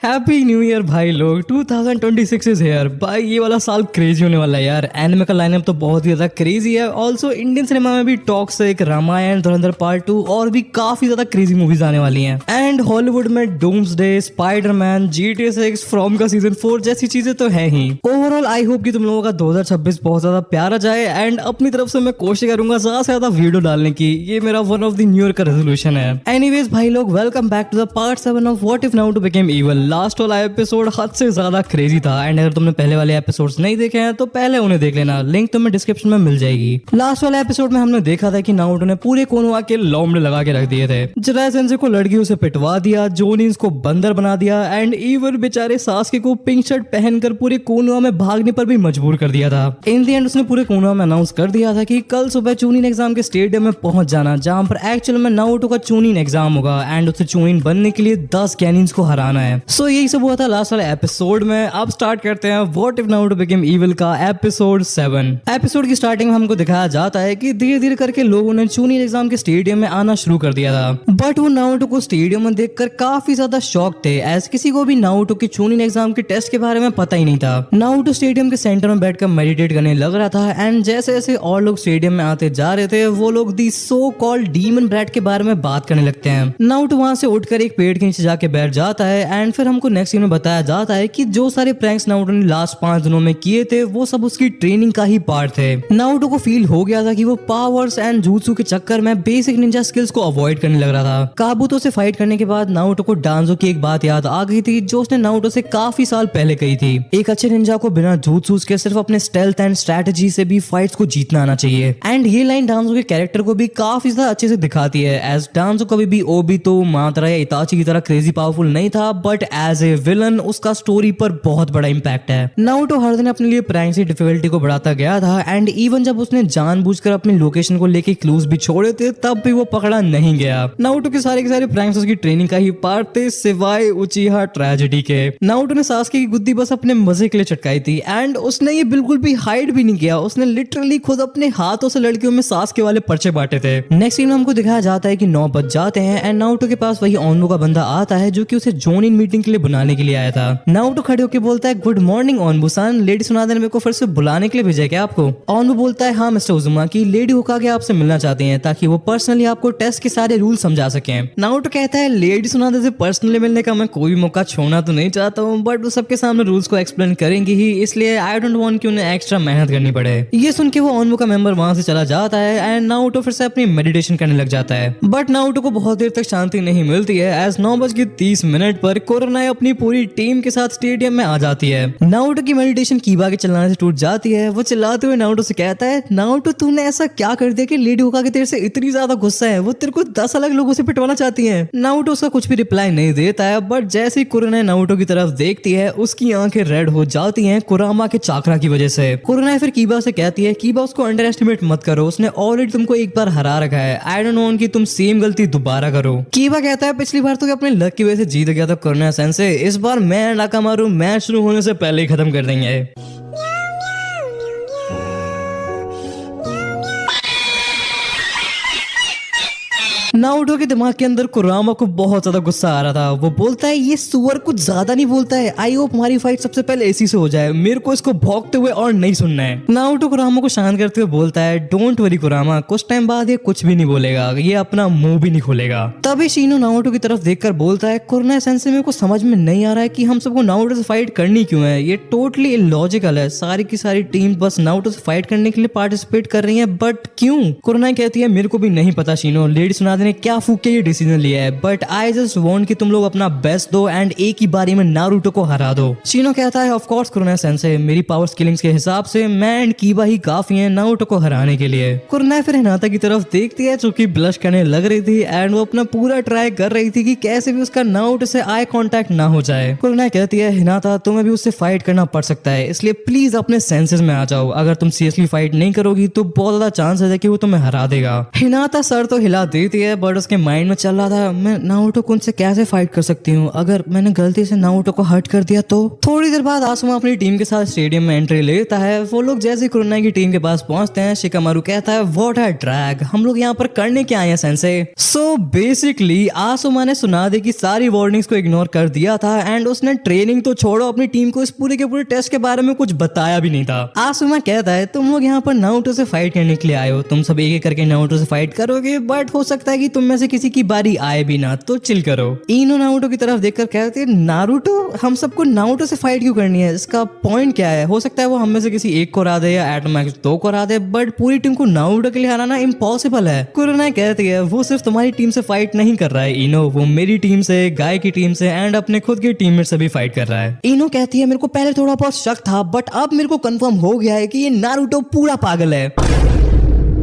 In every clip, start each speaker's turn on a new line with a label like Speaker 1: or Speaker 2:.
Speaker 1: Happy new year भाई लोग। 2026 is here भाई। ये वाला साल क्रेजी होने वाला है यार। एनिमे का लाइनअप तो बहुत ही ज्यादा क्रेजी है। ऑल्सो इंडियन सिनेमा में भी टॉक्सिक, रामायण, धुरंधर पार्ट 2 और भी काफी ज्यादा क्रेजी मूवीज आने वाली हैं। एंड हॉलीवुड में डूम्सडे, स्पाइडरमैन, GTA 6, फ्रॉम का सीजन 4 जैसी चीजें तो है ही। ओवरऑल आई होप कि तुम लोगों का 2026 बहुत ज्यादा प्यारा जाए। एंड अपनी तरफ से मैं कोशिश करूंगा ज्यादा से ज्यादा वीडियो डालने की। ये मेरा one of the new year का रेजोल्यूशन है। एनीवेज भाई लोग, welcome back to the part 7 of what if Naruto became evil. Last वाला एपिसोड हद से ज्यादा क्रेजी था। एंड अगर तुमने पहले वाले एपिसोड्स नहीं देखे हैं तो पहले उन्हें देख लेना, लिंक तुम्हें डिस्क्रिप्शन में मिल जाएगी। लास्ट वाले एपिसोड में हमने देखा था कि नारुतो ने पूरे कोनोहा के लोमड़े लगा के रख दिए थे। जिराई सेंसेई को लड़कियों से पिटवा दिया, जोनिन्स को बंदर बना दिया एंड इवन बेचारे सास्के को पिंक शर्ट पहनकर पूरे कोनोहा में भागने पर भी मजबूर कर दिया था। इन दी एंड उसने पूरे कोनोहा में अनाउंस कर दिया था कि कल सुबह चूनिन एग्जाम के स्टेडियम में पहुंच जाना, जहां पर एक्चुअल में नारुतो का चूनिन एग्जाम होगा एंड उसे चूनिन बनने के लिए 10 गैनिन्स को हराना है। सो यही सब हुआ था लास्ट वाले एपिसोड में। अब स्टार्ट करते हैं what if Naruto became evil का एपिसोड 7। एपिसोड की स्टार्टिंग में हमको दिखाया जाता है कि धीरे धीरे करके लोगों ने चूनिन एग्जाम के स्टेडियम में आना शुरू कर दिया था। बट वो नारुतो को स्टेडियम में देखकर काफी ज्यादा शॉक थे, एज किसी को भी नारुतो के चूनिन एग्जाम के टेस्ट के बारे में पता ही नहीं था। नारुतो स्टेडियम के सेंटर में बैठकर मेडिटेट करने लग रहा था। एंड जैसे जैसे और लोग स्टेडियम में आते जा रहे थे, वो लोग दी सो कॉल्ड डीमन ब्रैट के बारे में बात करने लगते हैं। नारुतो वहां से उठकर एक पेड़ के नीचे जाके बैठ जाता है। एंड फिर हमको नेक्स्ट सीन में बताया जाता है कि जो सारे प्रैंक्स नारुतो ने लास्ट 5 दिनों में किए थे वो सब उसकी ट्रेनिंग का ही पार्ट थे। नारुतो को फील हो गया था कि वो पावर्स एंड jutsu के चक्कर में बेसिक निंजा स्किल्स को अवॉइड करने लग रहा था। काबुतो से फाइट करने के बाद नारुतो को डांजो की एक बात याद आ गई थी जो उसने नारुतो से काफी साल पहले कही थी। एक अच्छे निंजा को बिना jutsus के सिर्फ अपने स्टेल्थ एंड स्ट्रेटजी से भी फाइट्स को जीतना आना चाहिए। एंड ये लाइन डांजो के कैरेक्टर को भी काफी ज्यादा अच्छे से दिखाती है। एज डांजो कभी भी ओबितो, मातरा या इताची की तरह क्रेजी पावरफुल नहीं था, बट एज ए विलन उसका स्टोरी पर बहुत बड़ा इंपैक्ट है। नारुतो हर दिन अपने लिए प्रैंक्स की डिफिकल्टी को बढ़ाता गया था। एंड इवन जब उसने जानबूझकर अपनी लोकेशन को लेके क्लूज भी छोड़े थे तब भी वो पकड़ा नहीं गया। नारुतो के सारे प्रैंक्स उसकी ट्रेनिंग का ही पार्ट थे, सिवाय उचिहा ट्रेजेडी के। नारुतो ने सास्के की गुद्दी बस अपने मजे के लिए चटकाई थी। एंड उसने ये बिल्कुल भी हाइड भी नहीं किया। उसने लिटरली खुद अपने हाथों से लड़कियों में सास्के वाले पर्चे बांटे थे। नेक्स्ट सीन में हमको दिखाया जाता है कि 9 बज जाते हैं एंड नारुतो के पास वही ओनबो का बंदा आता है जो कि उसे जोनिन मीटिंग के लिए बुलाने के लिए आया था। नारुतो खड़े होकर बोलता है, गुड मॉर्निंग ओनबो-सान, लेडी सुनादे ने मेरे को फिर से बुलाने के लिए भेजा है क्या आपको? ओनबो बोलता है, हाँ मिस्टर उजुमा, की लेडी होकागे आपसे मिलना चाहते हैं ताकि वो पर्सनली आपको टेस्ट के सारे रूल समझा सकें। नारुतो कहता है, लेडी सुनादे से पर्सनली मिलने का मैं कोई मौका छोड़ना तो नहीं चाहता हूँ, बट वो सबके सामने रूल्स को एक्सप्लेन करेंगे ही, इसलिए आई डोंट वांट कि उन्हें एक्स्ट्रा मेहनत करनी पड़े। ये सुन के वो ओनबो का मेंबर वहां से चला जाता है एंड नारुतो फिर से अपनी मेडिटेशन करने लग जाता है। बट नारुतो को बहुत देर तक शांति नहीं मिलती है। एज 9:30 पर कोरोनाई अपनी पूरी टीम के साथ स्टेडियम में आ जाती है। नारुतो की मेडिटेशन कीबा के चिल्लाने से टूट जाती है। वो चिल्लाते हुए नारुतो से कहता है, नारुतो तूने ऐसा क्या कर दिया कि लेडी होकागे तेरे से इतनी ज्यादा गुस्सा है, वो तेरे को 10 अलग लोगों से पिटवाना चाहती है। नारुतो उसका कुछ भी रिप्लाई नहीं देता है। बट जैसे ही कुरानाई नारुतो की तरफ देखती है उसकी आंखें रेड हो जाती हैं कुरामा के चाकरा की वजह से। कुरानाई फिर कीबा से कहती है, कीबा उसको अंडर एस्टिमेट मत करो, उसने ऑलरेडी तुमको एक बार हरा रखा है। आई डोंट वांट कि तुम सेम गलती दोबारा करो। कीबा कहता है, पिछली बार तो अपने लक की वजह से जीत गया था कुरानाई सेंसेई, इस बार मैं नाकामारू मैच शुरू होने से पहले ही खत्म कर देंगे। नारुतो के दिमाग के अंदर कुरामा को बहुत ज्यादा गुस्सा आ रहा था। वो बोलता है, ये सुअर कुछ ज्यादा नहीं बोलता है, आई होप हमारी फाइट सबसे पहले इसी से हो जाए, मेरे को इसको भौंकते हुए और नहीं सुनना है। नारुतो कुरामा को शांत करते हुए बोलता है, डोंट वरी कुरामा, कुछ टाइम बाद ये कुछ भी नहीं बोलेगा, ये अपना मुंह भी नहीं खोलेगा। तभी शीनो नारुतो की तरफ देखकर बोलता है, कुरानाई सेंसेई मेरे को समझ में नहीं आ रहा है कि हम सबको नारुतो से फाइट करनी क्यों है, ये टोटली इलॉजिकल है। सारी की सारी टीम बस नारुतो से फाइट करने के लिए पार्टिसिपेट कर रही है, बट क्यों? कुरानाई कहती है, मेरे को भी नहीं पता शीनो, लेडी सुनादे ने क्या फूक के ये डिसीजन लिया है, बट आई जस्ट वांट कि तुम लोग अपना बेस्ट दो एंड एक ही बारी में नारुतो को हरा दो। शीनो कहता है, ऑफ कोर्स कुरानाई सेंसेई, मेरी पावर स्किलिंग्स के हिसाब से मैं एंड कीबा ही काफी हैं नारुतो को हराने के लिए। कुरानाई फिर हिनाता की तरफ देखती है जो कि ब्लश करने लग रही थी एंड वो अपना पूरा ट्राई कर रही थी कि कैसे भी उसका नारुतो से आई कांटेक्ट ना हो जाए। कुरानाई कहती है, हिनाता तुम्हें भी उससे फाइट करना पड़ सकता है, इसलिए प्लीज अपने सेंसेस में आ जाओ, अगर तुम सीरियसली फाइट नहीं करोगी तो बहुत ज्यादा चांस है कि वो तुम्हें हरा देगा। हिनाता सर तो हिला देती है, बट उसके माइंड में चल रहा था मैं नारुतो कुन से कैसे फाइट कर सकती हूँ, अगर मैंने गलती से नारुतो को हर्ट कर दिया तो। थोड़ी देर बाद आसुमा अपनी टीम के साथ स्टेडियम में एंट्री लेता है। वो लोग जैसे कुरोनाई की टीम के पास पहुंचते हैं, शिकामारू कहता है व्हाट अ ड्रैग, हम लोग यहाँ पर करने क्या आए हैं सेंसे। सो बेसिकली आसुमा ने सुनादे की सारी वार्निंग्स को इग्नोर कर दिया था एंड उसने ट्रेनिंग तो छोड़ो अपनी टीम को इस पूरे के पूरे टेस्ट के बारे में कुछ बताया भी नहीं था। आसुमा कहता है तुम लोग यहाँ पर नारुतो से फाइट करने के लिए आए हो, तुम सब एक एक करके नारुतो से फाइट करोगे, बट हो सकता है कि तुम में से किसी की बारी आए भी ना, तो चिल करो। इनो नारुतो की तरफ देखकर कहते हैं नारुतो, हम सबको नारुतो से फाइट क्यों करनी है, इसका पॉइंट क्या है। हो सकता है वो हम में से किसी एक को हरा दे या एट मैक्स 2 को हरा दे, बट पूरी टीम को नारुतो के लिए हराना इम्पॉसिबल है। कुरोनाई कहती है वो सिर्फ तुम्हारी टीम से फाइट नहीं कर रहा है इनो, वो मेरी टीम से, गाय की टीम से एंड अपने खुद की टीममेट से भी फाइट कर रहा है। इनो कहती है मेरे को पहले थोड़ा बहुत शक था, बट अब मेरे को कंफर्म हो गया है कि ये नारुतो पूरा पागल है।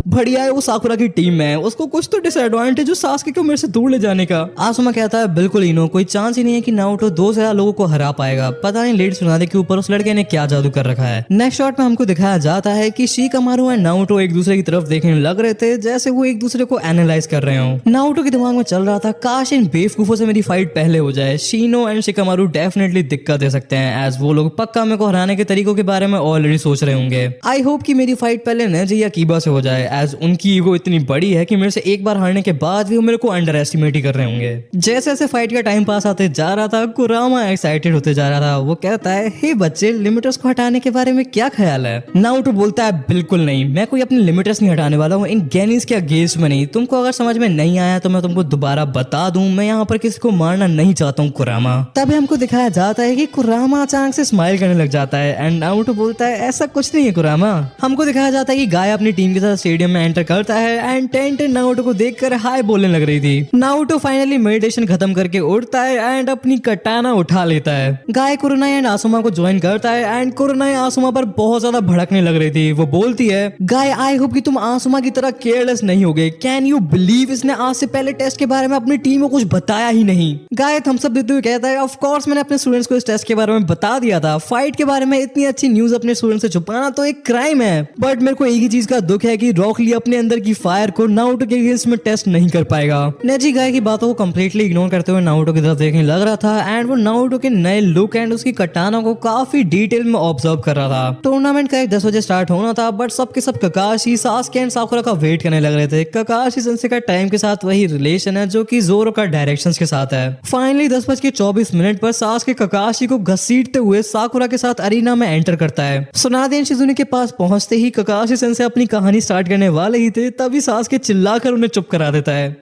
Speaker 1: बढ़िया है वो साकुरा की टीम में है, उसको कुछ तो डिसएडवांटेज सासके को मेरे से दूर ले जाने का। आसुमा कहता है बिल्कुल इनो, कोई चांस ही नहीं है कि नारुतो 2 से ज्यादा लोगों को हरा पाएगा। पता नहीं लेट सुनादे के ऊपर उस लड़के ने क्या जादू कर रखा है। नेक्स्ट शॉट में हमको दिखाया जाता है कि शिकामारू एंड नारुतो एक दूसरे की तरफ देखने लग रहे थे जैसे वो एक दूसरे को एनालाइज कर रहे हो। नारुतो के दिमाग में चल रहा था काश इन बेवकूफों से मेरी फाइट पहले हो जाए। शिनो एंड शिकामारू डेफिनेटली दिक्कत दे सकते हैं एज वो लोग पक्का मेरे को हराने के तरीकों के बारे में ऑलरेडी सोच रहे होंगे। आई होप कि मेरी फाइट पहले नेजी या कीबा से हो जाए एज उनकी ईगो इतनी बड़ी है कि मेरे से एक बार हारने के बाद भी वो मेरे को अंडर एस्टिमेट ही कर रहे होंगे। जैसे जैसे फाइट का टाइम पास आते जा रहा था कुरामा एक्साइटेड होते जा रहा था। वो कहता है हे बच्चे, लिमिटर्स को हटाने के बारे में क्या ख्याल है। नारुतो बोलता है बिल्कुल नहीं, मैं कोई अपने लिमिटर्स नहीं हटाने वाला हूँ, इन गेनिस के अगेंस्ट में नहीं। तुमको अगर समझ में नहीं आया तो मैं तुमको दोबारा बता दूं, मैं यहाँ पर किसी को मारना नहीं चाहता हूँ कुरामा। तभी हमको दिखाया जाता है कि कुरामा अचानक से स्माइल करने लग जाता है एंड नारुतो बोलता है ऐसा कुछ नहीं है कुरामा। हमको दिखाया जाता है कि गाय अपनी टीम के साथ स्टेडियम में एंटर करता है एंड टेंट नारुतो को देखकर हाय बोलने लग रही थी। नारुतो फाइनली मेडिटेशन खत्म करके उठता है एंड अपनी कटाना उठा लेता है। गाय कुरोनाई एंड आसुमा को ज्वाइन करता है एंड कुरोनाई आसुमा पर बहुत ज्यादा भड़कने लग रही थी। वो बोलती है गाय आई होप कि तुम आसुमा की तरह केयरलेस नहीं होगे। कैन यू बिलीव इसने आज से पहले टेस्ट के बारे में अपनी टीम को कुछ बताया ही नहीं। गाय थम्स अप देते हुए कहता है ऑफ कोर्स मैंने अपने स्टूडेंट्स को इस टेस्ट के बारे में बता दिया था। फाइट के बारे में इतनी अच्छी न्यूज अपने स्टूडेंट से छुपाना तो एक क्राइम है, बट मेरे को एक ही चीज का दुख है कि रॉक ली अपने अंदर की फायर को नारुतो के अगेंस्ट में टेस्ट नहीं कर पाएगा। नेजी गाय की बातों को कंप्लीटली इग्नोर करते हुए नारुतो की तरफ देखने लग रहा था एंड वो नारुतो के नए लुक एंड उसकी कटाना को काफी डिटेल में ऑब्जर्व कर रहा था। टूर्नामेंट का 10 बजे स्टार्ट होना था, बट सबके सब ककाशी, सासके एंड साकुरा का वेट करने लग रहे थे। ककाशी सेंसे का टाइम के साथ वही रिलेशन है जो कि जोरो का डायरेक्शंस के साथ है। फाइनली 10:24 पर सासके ककाशी को घसीटते हुए साकुरा के साथ अरीना में एंटर करता है। सुनादे शिजुने के पास पहुंचते ही ककाशी सेंसे अपनी कहानी स्टार्ट करने वाले ही थे, तभी सासके चिल्लाकर उन्हें चुप करा देता है।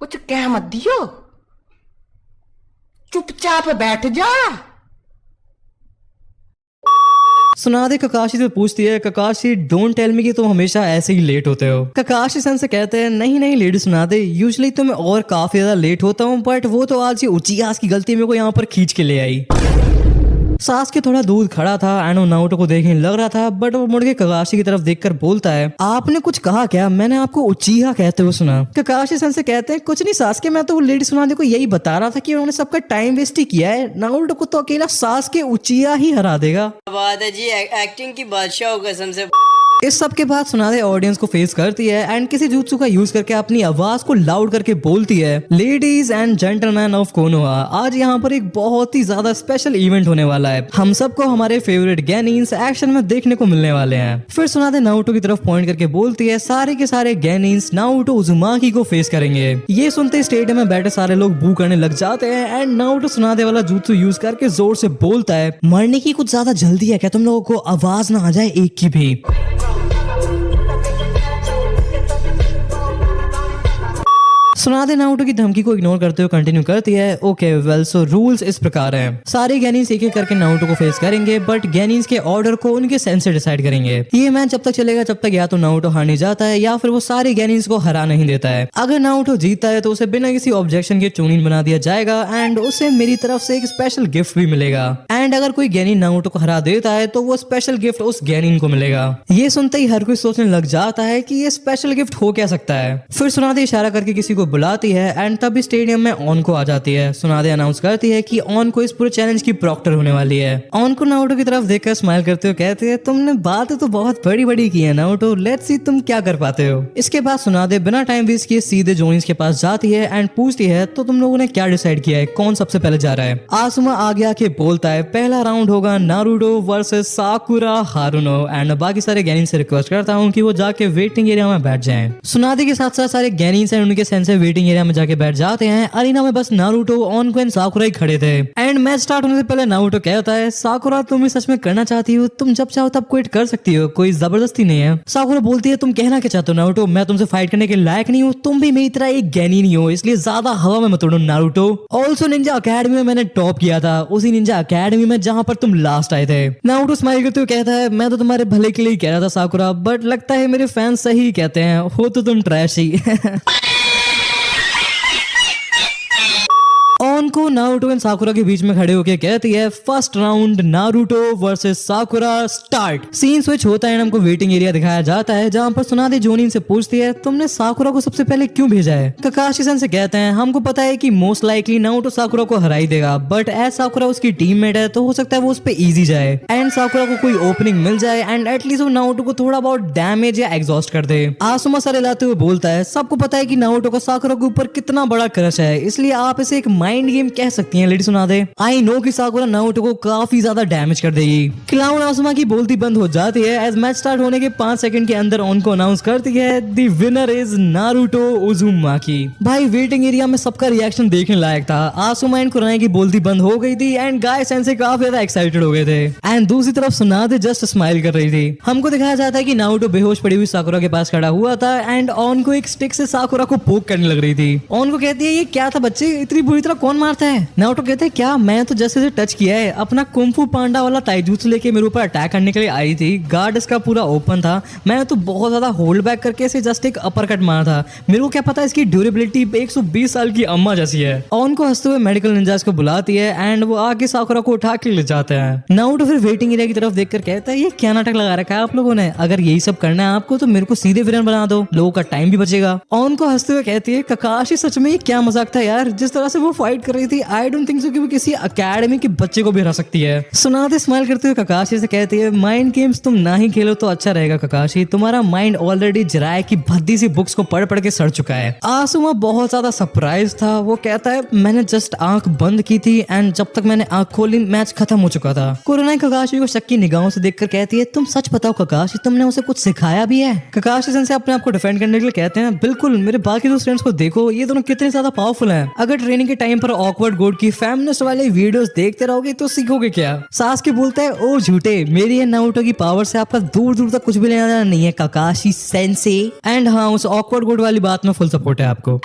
Speaker 2: कुछ कह मत दियो, चुपचाप बैठ जा।
Speaker 1: सुनादे ककाशी से पूछती है ककाशी डोंट टेल मी कि तुम हमेशा ऐसे ही लेट होते हो। ककाशी सन से कहते हैं नहीं नहीं लेडी सुनादे, यूजुअली तो मैं और काफी ज्यादा लेट होता हूँ, बट वो तो आज ये उचिया की गलती मेरे को यहाँ पर खींच के ले आई। सासके थोड़ा दूर खड़ा था एंड नारुतो को देखने लग रहा था, बट वो मुड़ के ककाशी की तरफ देखकर बोलता है आपने कुछ कहा क्या, मैंने आपको उचिहा कहते हुए सुना। ककाशी सन से कहते हैं कुछ नहीं सासके, मैं तो वो लेडी सुनादे को यही बता रहा था कि उन्होंने सबका टाइम वेस्ट ही किया है। नारुतो को तो अकेला सासके उचिहा ही हरा देगा।
Speaker 3: बात है जी, एक्टिंग की बादशाह हो कसम से।
Speaker 1: इस सब के बाद सुनादे ऑडियंस को फेस करती है एंड किसी jutsu का यूज करके अपनी आवाज को लाउड करके बोलती है ladies and gentleman of Konoha, आज यहाँ पर एक बहुत ही ज्यादा स्पेशल इवेंट होने वाला है। हम सबको हमारे फेवरेट गैनिन्स एक्शन में देखने को मिलने वाले हैं। फिर सुनादे नारुतो की तरफ पॉइंट करके बोलती है सारे के सारे गैनिन्स नारुतो उजुमाकी को फेस करेंगे। ये सुनते स्टेडियम में बैठे सारे लोग बू करने लग जाते हैं एंड नारुतो सुनादे वाला jutsu यूज करके जोर से बोलता है मरने की कुछ ज्यादा जल्दी है क्या, तुम लोगों को आवाज ना आ जाए एक की भी। सुनादे नारुतो की धमकी को इग्नोर करते हुए कंटिन्यू करती है ओके वेल सो रूल्स इस प्रकार हैं, सारे गैनिन्स एक एक करके नारुतो को फेस करेंगे, बट गैनिन्स के ऑर्डर को उनके सेंस से डिसाइड करेंगे। ये मैच जब तक चलेगा जब तक या तो नारुतो हार नहीं जाता है या फिर वो सारे गैनिन्स को हरा नहीं देता है। अगर नारुतो जीतता है तो उसे बिना किसी ऑब्जेक्शन के चूनिन बना दिया जाएगा एंड उसे मेरी तरफ से एक स्पेशल गिफ्ट भी मिलेगा। एंड अगर कोई गैनिन नारुतो को हरा देता है तो वो स्पेशल गिफ्ट उस गैनिन को मिलेगा। ये सुनते ही हर कोई सोचने लग जाता है कि ये स्पेशल गिफ्ट हो क्या सकता है। फिर सुनादे इशारा करके किसी को बुलाती है एंड तभी स्टेडियम में ऑन को आ जाती है। सुनादे अनाउंस करती है कि ऑन को इस पूरे चैलेंज की प्रॉक्टर होने वाली है। ऑन को नारुतो की तरफ देखकर स्माइल करते हुए कहते हैं तुमने बातें तो बहुत बड़ी बड़ी की है नारुतो, लेट्स सी तुम क्या कर पाते हो। इसके बाद सुनादे बिना टाइम वेस्ट किए सीधे जोनिस के पास जाती है एंड पूछती है तो तुम लोगों ने क्या डिसाइड किया है, कौन सबसे पहले जा रहा है। आसुमा आगे आके बोलता है पहला राउंड होगा नारुतो वर्सेस साकुरा हारुनो एंड बाकी सारे गैनिन से रिक्वेस्ट करता हूँ कि वो जाके वेटिंग एरिया में बैठ जाएं। सुनादे के साथ साथ सारे गैनिन एंड उनके सेंसे वेटिंग एरिया में जाके बैठ जाते हैं। अरीना में बस नारुतो, ऑन को एंड साकुरा ही खड़े थे एंड मैच स्टार्ट होने से पहले नारुतो कहता है साकुरा तुम ही सच में करना चाहती हो, तुम जब चाहो तब क्विट कर सकती हो, कोई जबरदस्ती नहीं है। साकुरा बोलती है तुम कहना क्या चाहते हो नारुतो, मैं तुमसे फाइट करने के लायक नहीं हूँ, तुम भी मेरी तरह एक गैनिन ही हो, इसलिए ज्यादा हवा में मत उड़ो नारुतो। ऑल्सो निंजा अकेडमी में मैंने टॉप किया था, उसी निंजा अकेडमी में जहां पर तुम लास्ट आए थे। नारुतो स्माइल करते हुए कहता है मैं तो तुम्हारे भले के लिए कह रहा था साकुरा, बट लगता है मेरे फैंस सही कहते हैं, हो तो तुम ट्रैश ही। ऑन को नारुतो एंड साकुरा के बीच में खड़े होकर कहती है first round Naruto versus Sakura start. Scene switch होता है, हमको वेटिंग एरिया दिखाया जाता है जहां पर सुनादे जोनिन से पूछती है तुमने साकुरा को सबसे पहले क्यों भेजा है। ककाशी सन से कहते हैं हमको पता है कि मोस्ट लाइकली नारुतो साकुरा को हरा ही देगा, बट एज साकुरा उसकी टीममेट है तो हो सकता है वो उस पे इजी जाए एंड साकुरा को कोई ओपनिंग मिल जाए एंड एटलीस्ट वो नारुतो को थोड़ा बहुत डैमेज या एग्जॉस्ट कर दे। आसुमा सर लाते हुए बोलता है सबको पता है कि नारुतो का साकुरा के ऊपर कितना बड़ा क्रश है, इसलिए आप इसे एक माइंड गेम कह सकती हैं लेडी सुनादे। आई नो कि साकुरा नारुतो को काफी ज्यादा डैमेज कर देगी। क्लाउन आसुमा की बोलती बंद हो जाती है एज मैच स्टार्ट होने के 5 सेकंड के अंदर ऑन को अनाउंस करती है द विनर इज नारुतो उजुमाकी। भाई वेटिंग एरिया में सबका रिएक्शन देखने लायक था। आसुमा एंड कुराई की बोलती बंद हो गई थी एंड गाय सेंसे काफी ज्यादा एक्साइटेड हो गए थे एंड दूसरी तरफ सुनादे जस्ट स्माइल कर रही थी। हमको दिखाया जाता है कि नारुतो बेहोश पड़ी हुई साकुरा के पास खड़ा हुआ था एंड ऑन को एक स्टिक से साकुरा को पोक करने लग रही थी। ऑन को कहती है ये क्या था बच्चे, इतनी बुरी तरह कौन मारता है। नारुतो कहते हैं क्या, मैं तो जैसे से टच किया है, अपना कुंफू पांडा वाला ताइजुत्सु लेके मेरे ऊपर अटैक करने के लिए आई थी, गार्ड इसका पूरा ओपन था, मैं तो बहुत ज्यादा होल्ड बैक करके इसे जस्ट एक अपर कट मारा था, मेरे को क्या पता इसकी ड्यूरेबिलिटी 120 साल की अम्मा जैसी है। ऑन को हंसते हुए मेडिकल निंजास को बुलाती है एंड वो आगे साकुरा को उठा के ले जाते हैं। नारुतो फिर वेटिंग एरिया की तरफ देखकर कहता है ये क्या नाटक लगा रखा है आप लोगों ने, अगर यही सब करना है आपको तो मेरे को सीधे विलन बना दो, लोगों का टाइम भी बचेगा। ऑन को हंसते हुए कहती है ककाशी सच में ये क्या मजाक था यार, जिस तरह से वो फाइट कर रही थी आई डोंट थिंक सो कि वो किसी अकेडमी के बच्चे को भी हरा सकती है। सुनादे स्माइल करते हुए ककाशी से कहती है माइंड गेम्स तुम ना ही खेलो तो अच्छा रहेगा ककाशी, तुम्हारा माइंड ऑलरेडी जराए की भद्दी सी बुक्स को पढ़ पढ़ के सड़ चुका है। आसुमा बहुत ज्यादा सरप्राइज था, वो कहता है मैंने जस्ट आंख बंद की थी एंड जब तक मैंने आंख खोली मैच खत्म हो चुका था। कुराई ककाशी को शक की निगाहों से देखकर कहती है तुम सच बताओ ककाशी, तुमने उसे कुछ सिखाया भी है। ककाशी सन से अपने आप को डिफेंड करने के लिए कहते हैं बिल्कुल, मेरे बाकी दो फ्रेंड्स को देखो, ये दोनों कितने ज्यादा पावरफुल हैं, अगर ट्रेनिंग के टाइम पर ऑकवर्ड गोड की फेमिनिस्ट वाले वीडियोस देखते रहोगे तो सीखोगे क्या। सासुके बोलता है ओ झूठे, मेरी है नारुतो की पावर से आपका दूर दूर तक कुछ भी लेना देना नहीं है ककाशी सेंसे। एंड हाँ, उस ऑकवर्ड गोड वाली बात में फुल सपोर्ट है आपको।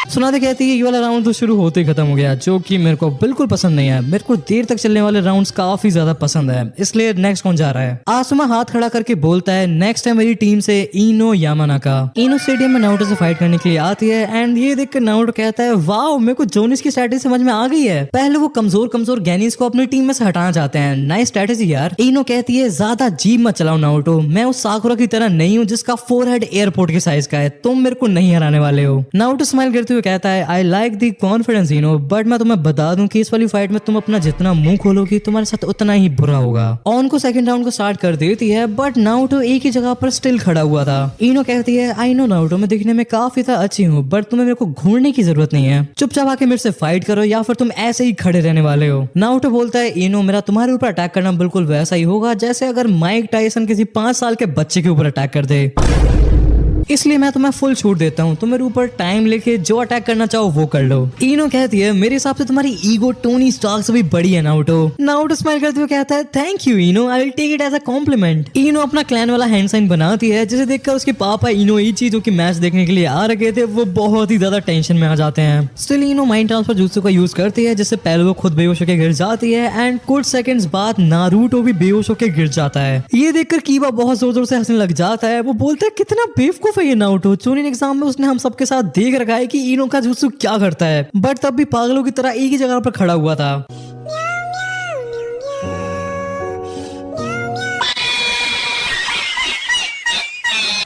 Speaker 1: सुनादे कहती है ये वाला राउंड तो शुरू होते ही खत्म हो गया, जो कि मेरे को बिल्कुल पसंद नहीं है, मेरे को देर तक चलने वाले राउंड्स काफी ज्यादा पसंद है, इसलिए नेक्स्ट कौन जा रहा है। आसुमा हाथ खड़ा करके बोलता है नेक्स्ट है मेरी टीम से इनो यामानाका। इनो स्टेडियम में नारुतो से फाइट करने के लिए आती है एंड ये देखकर नारुतो कहता है वाओ, मेरे को जोनिस की स्ट्रेटेजी समझ में आ गई है, पहले वो कमजोर कमजोर गैनिस को अपनी टीम में से हटाना चाहते हैं, नाइस स्ट्रेटेजी यार। इनो कहती है ज्यादा जीभ मत चलाओ नारुतो, मैं उस साकुरा की तरह नहीं हूँ जिसका फोरहेड एयरपोर्ट के साइज का है, तुम मेरे को नहीं हराने वाले हो। नारुतो स्माइल करते हुए कहता है I like the confidence you know, but मैं तुम्हें बता दूं कि इस वाली फाइट में तुम अपना जितना मुंह खोलोगी तुम्हारे साथ उतना ही बुरा होगा। ऑन को सेकंड राउंड को स्टार्ट कर देती है बट नारुतो एक ही जगह पर स्टिल खड़ा हुआ था। इनो कहती है आई नो नारुतो, मैं दिखने में काफी ज्यादा अच्छी हूँ बट तुम्हें मेरे को घूरने की जरूरत नहीं है, चुपचाप आके मेरे से फाइट करो या फिर तुम ऐसे ही खड़े रहने वाले हो। नारुतो बोलता है इनो, मेरा तुम्हारे ऊपर अटैक करना बिल्कुल वैसा ही होगा जैसे अगर माइक टायसन किसी 5 साल के बच्चे के ऊपर अटैक कर दे, इसलिए मैं तुम्हें फुल छूट देता हूँ, तुम मेरे ऊपर टाइम लेके जो अटैक करना चाहो वो कर लो। इनो कहती है मेरे हिसाब से तुम्हारी ईगो टोनी स्टार्क से भी बड़ी है नारुतो। नारुतो स्माइल करते हुए कहता है thank you Ino, I will take it as a compliment. Ino अपना क्लैन वाला हैंड साइन बनाती है जिसे देखकर उसके पापा इनोइची जो कि मैच देखने के लिए आ रखे थे वो बहुत ही ज्यादा टेंशन में आ जाते हैं। स्टिल इनो माइंड ट्रांसफर जुत्सु का यूज करती है जिससे पहले वो खुद बेहोश होकर गिर जाती है एंड कुछ सेकंड्स बाद नारुतो भी बेहोश होकर गिर जाता है। ये देखकर कीबा बहुत जोर जोर से हंसने लग जाता है, वो बोलता है कितना बेवकूफ है ये नारुतो, चोनिन एग्जाम में उसने हम सबके साथ देख रखा है कि इनो का जुत्सु क्या करता है, बट तब भी पागलों की तरह एक ही जगह पर खड़ा हुआ था।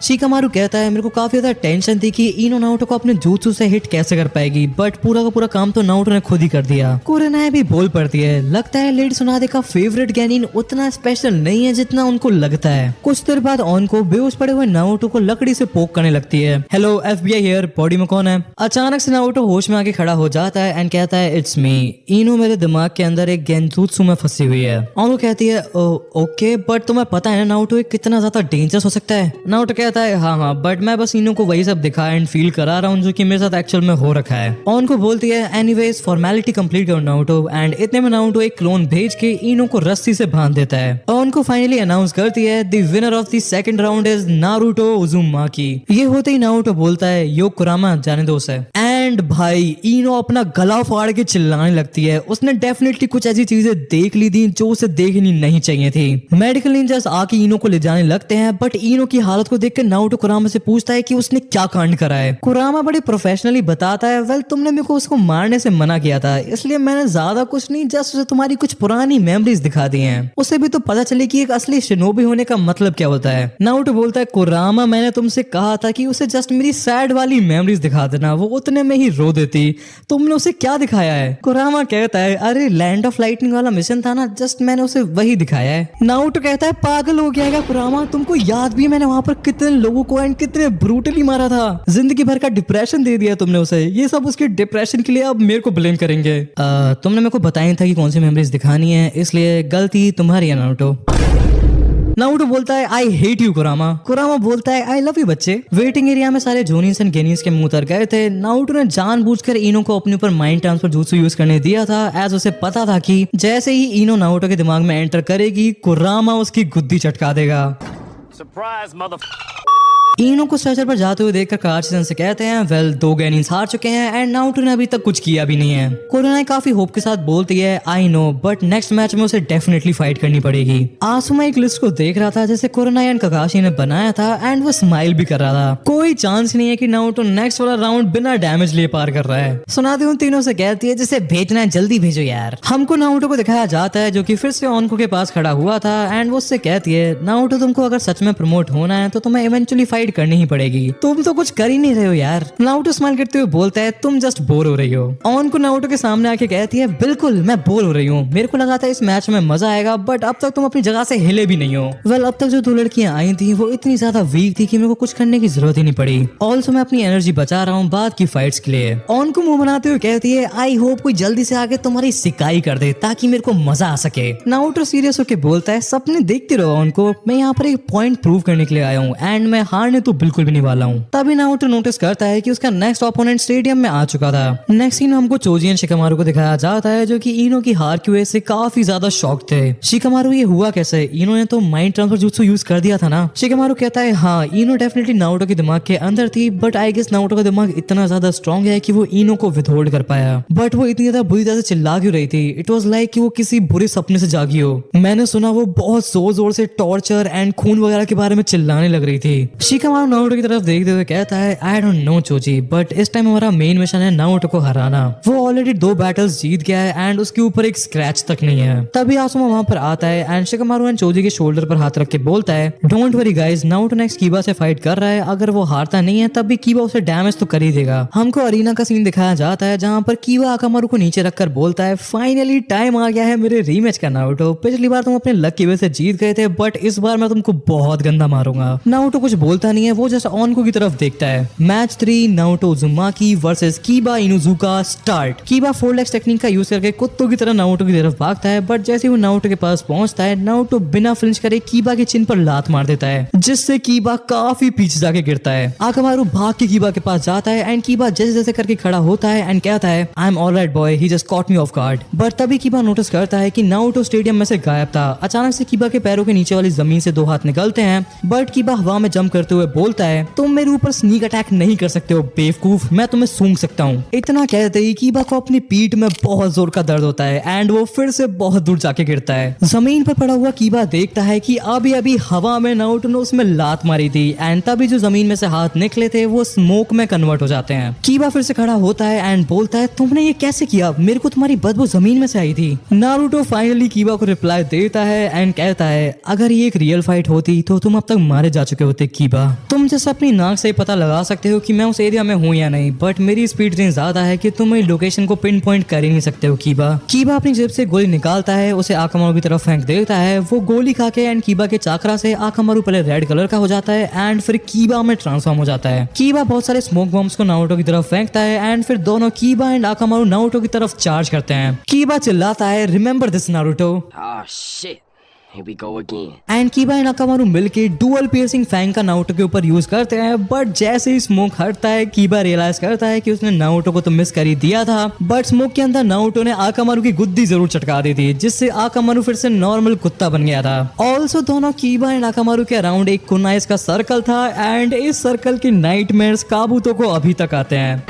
Speaker 1: शिकामारू कहता है मेरे को काफी ज्यादा टेंशन थी कि इनो नारुतो को अपने jutsu से हिट कैसे कर पाएगी, बट पूरा का पूरा काम तो नारुतो ने खुद ही कर दिया। कुरेनाए भी बोल पड़ती है लगता है लेडी सुनादे का फेवरेट गेनिन उतना स्पेशल नहीं है जितना उनको लगता है। कुछ देर बाद ऑन को बेहोश पड़े हुए नारुतो को लकड़ी से पोक करने लगती है। हेलो FBI हियर, बॉडी में कौन है? अचानक से नारुतो होश में आके खड़ा हो जाता है एंड कहता है इट्स मी। इनो मेरे दिमाग के अंदर एक गेंजुत्सु में फंसी हुई है। ऑन को कहती है ओके बट तुम्हें पता है ना नारुतो कितना ज्यादा डेंजरस हो सकता है? नारुतो कहता है हाँ बट मैं बस इनो को वही सब दिखा एंड फील करा रहा हूँ जो कि मेरे साथ एक्चुअल में हो रखा है। ऑन को बोलती है एनीवेज फॉर्मेलिटी कंप्लीट करो नारुतो, एंड इतने में नारुतो एक क्लोन भेज के इनो को रस्सी से बांध देता है। ऑन को फाइनली अनाउंस करती है the winner of the second round is Naruto उजुमाकी। ये होते ही नारुतो बोलता है यो कुरामा जाने दो उसे। एंड भाई इनो अपना गला फाड़ के चिल्लाने लगती है। उसने डेफिनेटली कुछ ऐसी चीजें देख ली थी जो उसे देखनी नहीं चाहिए थी। मेडिकल निंजास आके इनो को ले जाने लगते हैं बट इनो की हालत को देखकर नारुतो कुरामा से पूछता है कि उसने क्या कांड करा है। कुरामा बड़े प्रोफेशनली बताता है वेल तुमने मेरे को उसको मारने से मना किया था इसलिए मैंने ज्यादा कुछ नहीं जस्ट उसे तुम्हारी कुछ पुरानी मेमोरीज दिखा दी हैं। उसे भी तो पता चले कि एक असली शिनोबी होने का मतलब क्या होता है। नारुतो बोलता है कुरामा मैंने तुमसे कहा था कि उसे जस्ट मेरी सैड वाली मेमोरीज दिखा देना, वो उतने में ही रो देती। तुमने उसे क्या दिखाया है? कुरामा कहता है अरे लैंड ऑफ लाइटनिंग वाला मिशन था ना, जस्ट मैंने उसे वही दिखाया है। नारुतो कहता है पागल हो गया है कुरामा, तुमको याद भी मैंने वहां पर कितने लोगों को एंड कितने ब्रूटली मारा था, जिंदगी भर का डिप्रेशन दे दिया तुमने उसे, ये सब उसके डिप्रेशन के लिए अब मेरे को ब्लेम करेंगे। तुमने मेरे को बताया था कि कौन सी मेमोरीज दिखानी है इसलिए गलती तुम्हारी है नारुतो। नारुतो बोलता है आई हेट यू कुरामा। कुरामा बोलता है आई लव यू बच्चे। वेटिंग एरिया में सारे जोनिन्स एंड गेनिन्स के मुंह उतर गए थे। नारुतो ने जानबूझकर इनो को अपने ऊपर माइंड ट्रांसफर jutsu यूज करने दिया था एज उसे पता था कि जैसे ही इनो नारुतो के दिमाग में एंटर करेगी कुरामा उसकी गुद्दी चटका देगा। इनो को स्ट्रेचर पर जाते हुए देखकर कार्चिसन से कहते हैं वेल 2 गेनिन्स हार चुके हैं एंड नारुतो ने अभी तक कुछ किया भी नहीं है। कुरेनाए काफी होप के साथ बोलती है I know but next match में उसे डेफिनेटली फाइट करनी पड़ेगी। आसुमा एक लिस्ट को देख रहा था जैसे कुरेनाए एंड काकाशी ने बनाया था एंड वो स्माइल भी कर रहा था। कोई चांस नहीं है कि नारुतो नेक्स्ट वाला राउंड बिना डैमेज लिए पार कर रहा है। सुनाते उन तीनों से कहती है जिसे भेजना है जल्दी भेजो यार। हमको नारुतो को दिखाया जाता है जो कि फिर से ऑनको के पास खड़ा हुआ था एंड वो उससे कहती है नारुतो तुमको अगर सच में प्रमोट होना है तो तुम्हें इवेंचुअली फाइट करनी ही पड़ेगी, तुम तो कुछ कर ही नहीं रहे हो यार। नारुतो स्माइल करते हुए बोलता है तुम जस्ट बोर हो रही हो। ऑन को नारुतो के सामने आके कहती है बिल्कुल मैं बोर हो रही हूँ, मेरे को लगा था इस मैच में मजा आएगा बट अब तक तुम अपनी जगह से हिले भी नहीं हो। वेल अब तक जो 2 लड़कियां आई थी वो इतनी ज्यादा वीक थी कि मेरे को कुछ करने की जरूरत ही नहीं पड़ी। ऑल्सो मैं अपनी एनर्जी बचा रहा हूँ बाद की फाइट्स के लिए। ऑन को मुंह बनाते हुए कहती है आई होप कोई जल्दी से आके तुम्हारी सिकाई कर दे ताकि मेरे को मजा आ सके। नारुतो सीरियस होके बोलता है सपने देखते रहो उनको, मैं यहाँ पर एक पॉइंट प्रूव करने के लिए आया हूँ एंड मैं हारने तो बिल्कुल भी नहीं वाला हूँ। तभी नारुतो नोटिस करता है कि उसका नेक्स्ट ओपोनेंट स्टेडियम में आ चुका था। नेक्स्ट सीन हमको चोजी एंड शिकामारू को दिखाया जाता है जो कि इनो की हार की वजह से काफी ज्यादा शॉक थे। शिकामारू ये हुआ कैसे? इनो ने तो माइंड ट्रांसफर jutsu यूज कर दिया था ना। शिकामारू कहता है हाँ इनो डेफिनेटली नारुतो के दिमाग के अंदर थी बट आई गेस नारुतो का दिमाग इतना ज्यादा स्ट्रॉन्ग है कि वो इनो को विथहोल्ड कर पाया। बट वो इतनी ज्यादा बुरी तरह से चिल्ला क्यों रही थी? इट वॉज लाइक कि वो किसी बुरे सपने से जागी हो। मैंने सुना वो बहुत जोर जोर से टॉर्चर एंड खून वगैरह के बारे में चिल्लाने लग रही थी। शिकामारू नारुतो की तरफ देखते हुए कहता है I don't know Choji but इस टाइम हमारा मेन मिशन है नारुतो को हराना। वो ऑलरेडी 2 बैटल्स जीत गया है एंड उसके ऊपर एक स्क्रैच तक नहीं है। तभी आसुमा वहां पर आता है एंड शिकामारू एंड चोजी के शोल्डर पर हाथ रख के बोलता है don't worry guys, Naruto next कीबा से फाइट कर रहा है, अगर वो हारता नहीं है तब भी कीबा उसे डैमेज तो कर ही देगा। हमको अरीना का सीन दिखाया जाता है जहां पर कीबा आकामारू को नीचे रखकर बोलता है फाइनली टाइम आ गया है मेरे रीमैच का नारुतो, पिछली बार तुम अपने लक की वजह से जीत गए थे बट इस बार मैं तुमको बहुत गंदा मारूंगा। नारुतो कुछ बोलता नहीं है, वो जस्ट ऑनको की तरफ देखता है। Match 3 Naruto उजुमाकी versus कीबा इनुजुका start. कीबा 4 legs technique का यूज करके कुत्तों की तरह नारुतो की तरफ भागता है बट जैसे ही वो नारुतो के पास पहुंचता है नारुतो बिना फ्लिंच करे कीबा के चिन पर लात मार देता है जिससे कीबा काफी पीछे जाके गिरता है। आकामारू भाग के कीबा के पास जाता है एंड कीबा जैसे जैसे करके खड़ा होता है एंड कहता है I am alright boy, he just caught me of guard. But तभी कीबा नोटिस करता है कि नारुतो स्टेडियम में से गायब था। अचानक से कीबा के पैरों के नीचे वाली जमीन से 2 हाथ निकलते हैं बट कीबा हवा में जंप करते हुए बोलता है तुम मेरे ऊपर स्नीक अटैक नहीं कर सकते हो बेवकूफ, मैं तुम्हें सूंघ सकता हूँ। इतना कहते ही कीबा को अपनी पीठ में बहुत जोर का दर्द होता है एंड वो फिर से बहुत दूर जाके गिरता है। जमीन पर पड़ा हुआ कीबा देखता है कि अभी अभी हवा में नारुतो ने उसमें लात मारी थी एंड तभी जो जमीन में से हाथ निकले थे वो स्मोक में कन्वर्ट हो जाते हैं। कीबा फिर से खड़ा होता है एंड बोलता है तुमने ये कैसे किया, मेरे को तुम्हारी बदबू जमीन में से आई थी। नारुतो फाइनली कीबा को रिप्लाई देता है एंड कहता है अगर ये एक रियल फाइट होती तो तुम अब तक मारे जा चुके होते कीबा। तुम जैसे अपनी नाक से पता लगा सकते हो कि मैं उस एरिया में हूँ या नहीं, बट मेरी स्पीड इतनी ज्यादा है कि तुम मेरी लोकेशन को पिन पॉइंट कर ही नहीं सकते हो। कीबा अपनी जेब से गोली निकालता है, उसे आकामारू की तरफ फेंक देता है। वो गोली खा के एंड कीबा के चाकरा से आकामारू पहले रेड कलर का हो जाता है एंड फिर कीबा में ट्रांसफॉर्म हो जाता है। कीबा बहुत सारे स्मोक बॉम्ब्स को नारुतो की तरफ फेंकता है एंड फिर दोनों कीबा एंड आकामारू नारुतो की तरफ चार्ज करते हैं। कीबा चिल्लाता है, remember this Naruto.
Speaker 4: Oh shit. Here we go again.
Speaker 1: And Kiba and Akamaru मिलके डुअल पियर्सिंग फैंग का नारुतो के ऊपर यूज करते हैं, बट जैसे ही स्मोक हटता है कीबा रियलाइज करता है कि उसने नारुतो को तो मिस कर ही दिया था, बट स्मोक के अंदर नारुतो ने आकामारू की गुद्दी जरूर चटका दी थी, जिससे आकामारू फिर से नॉर्मल कुत्ता बन गया था। ऑल्सो दोनों कीबा एंड आकामारू के अराउंड एक कुनाइस का सर्कल था एंड इस सर्कल की नाइटमेयर्स काबूतो को अभी तक आते हैं।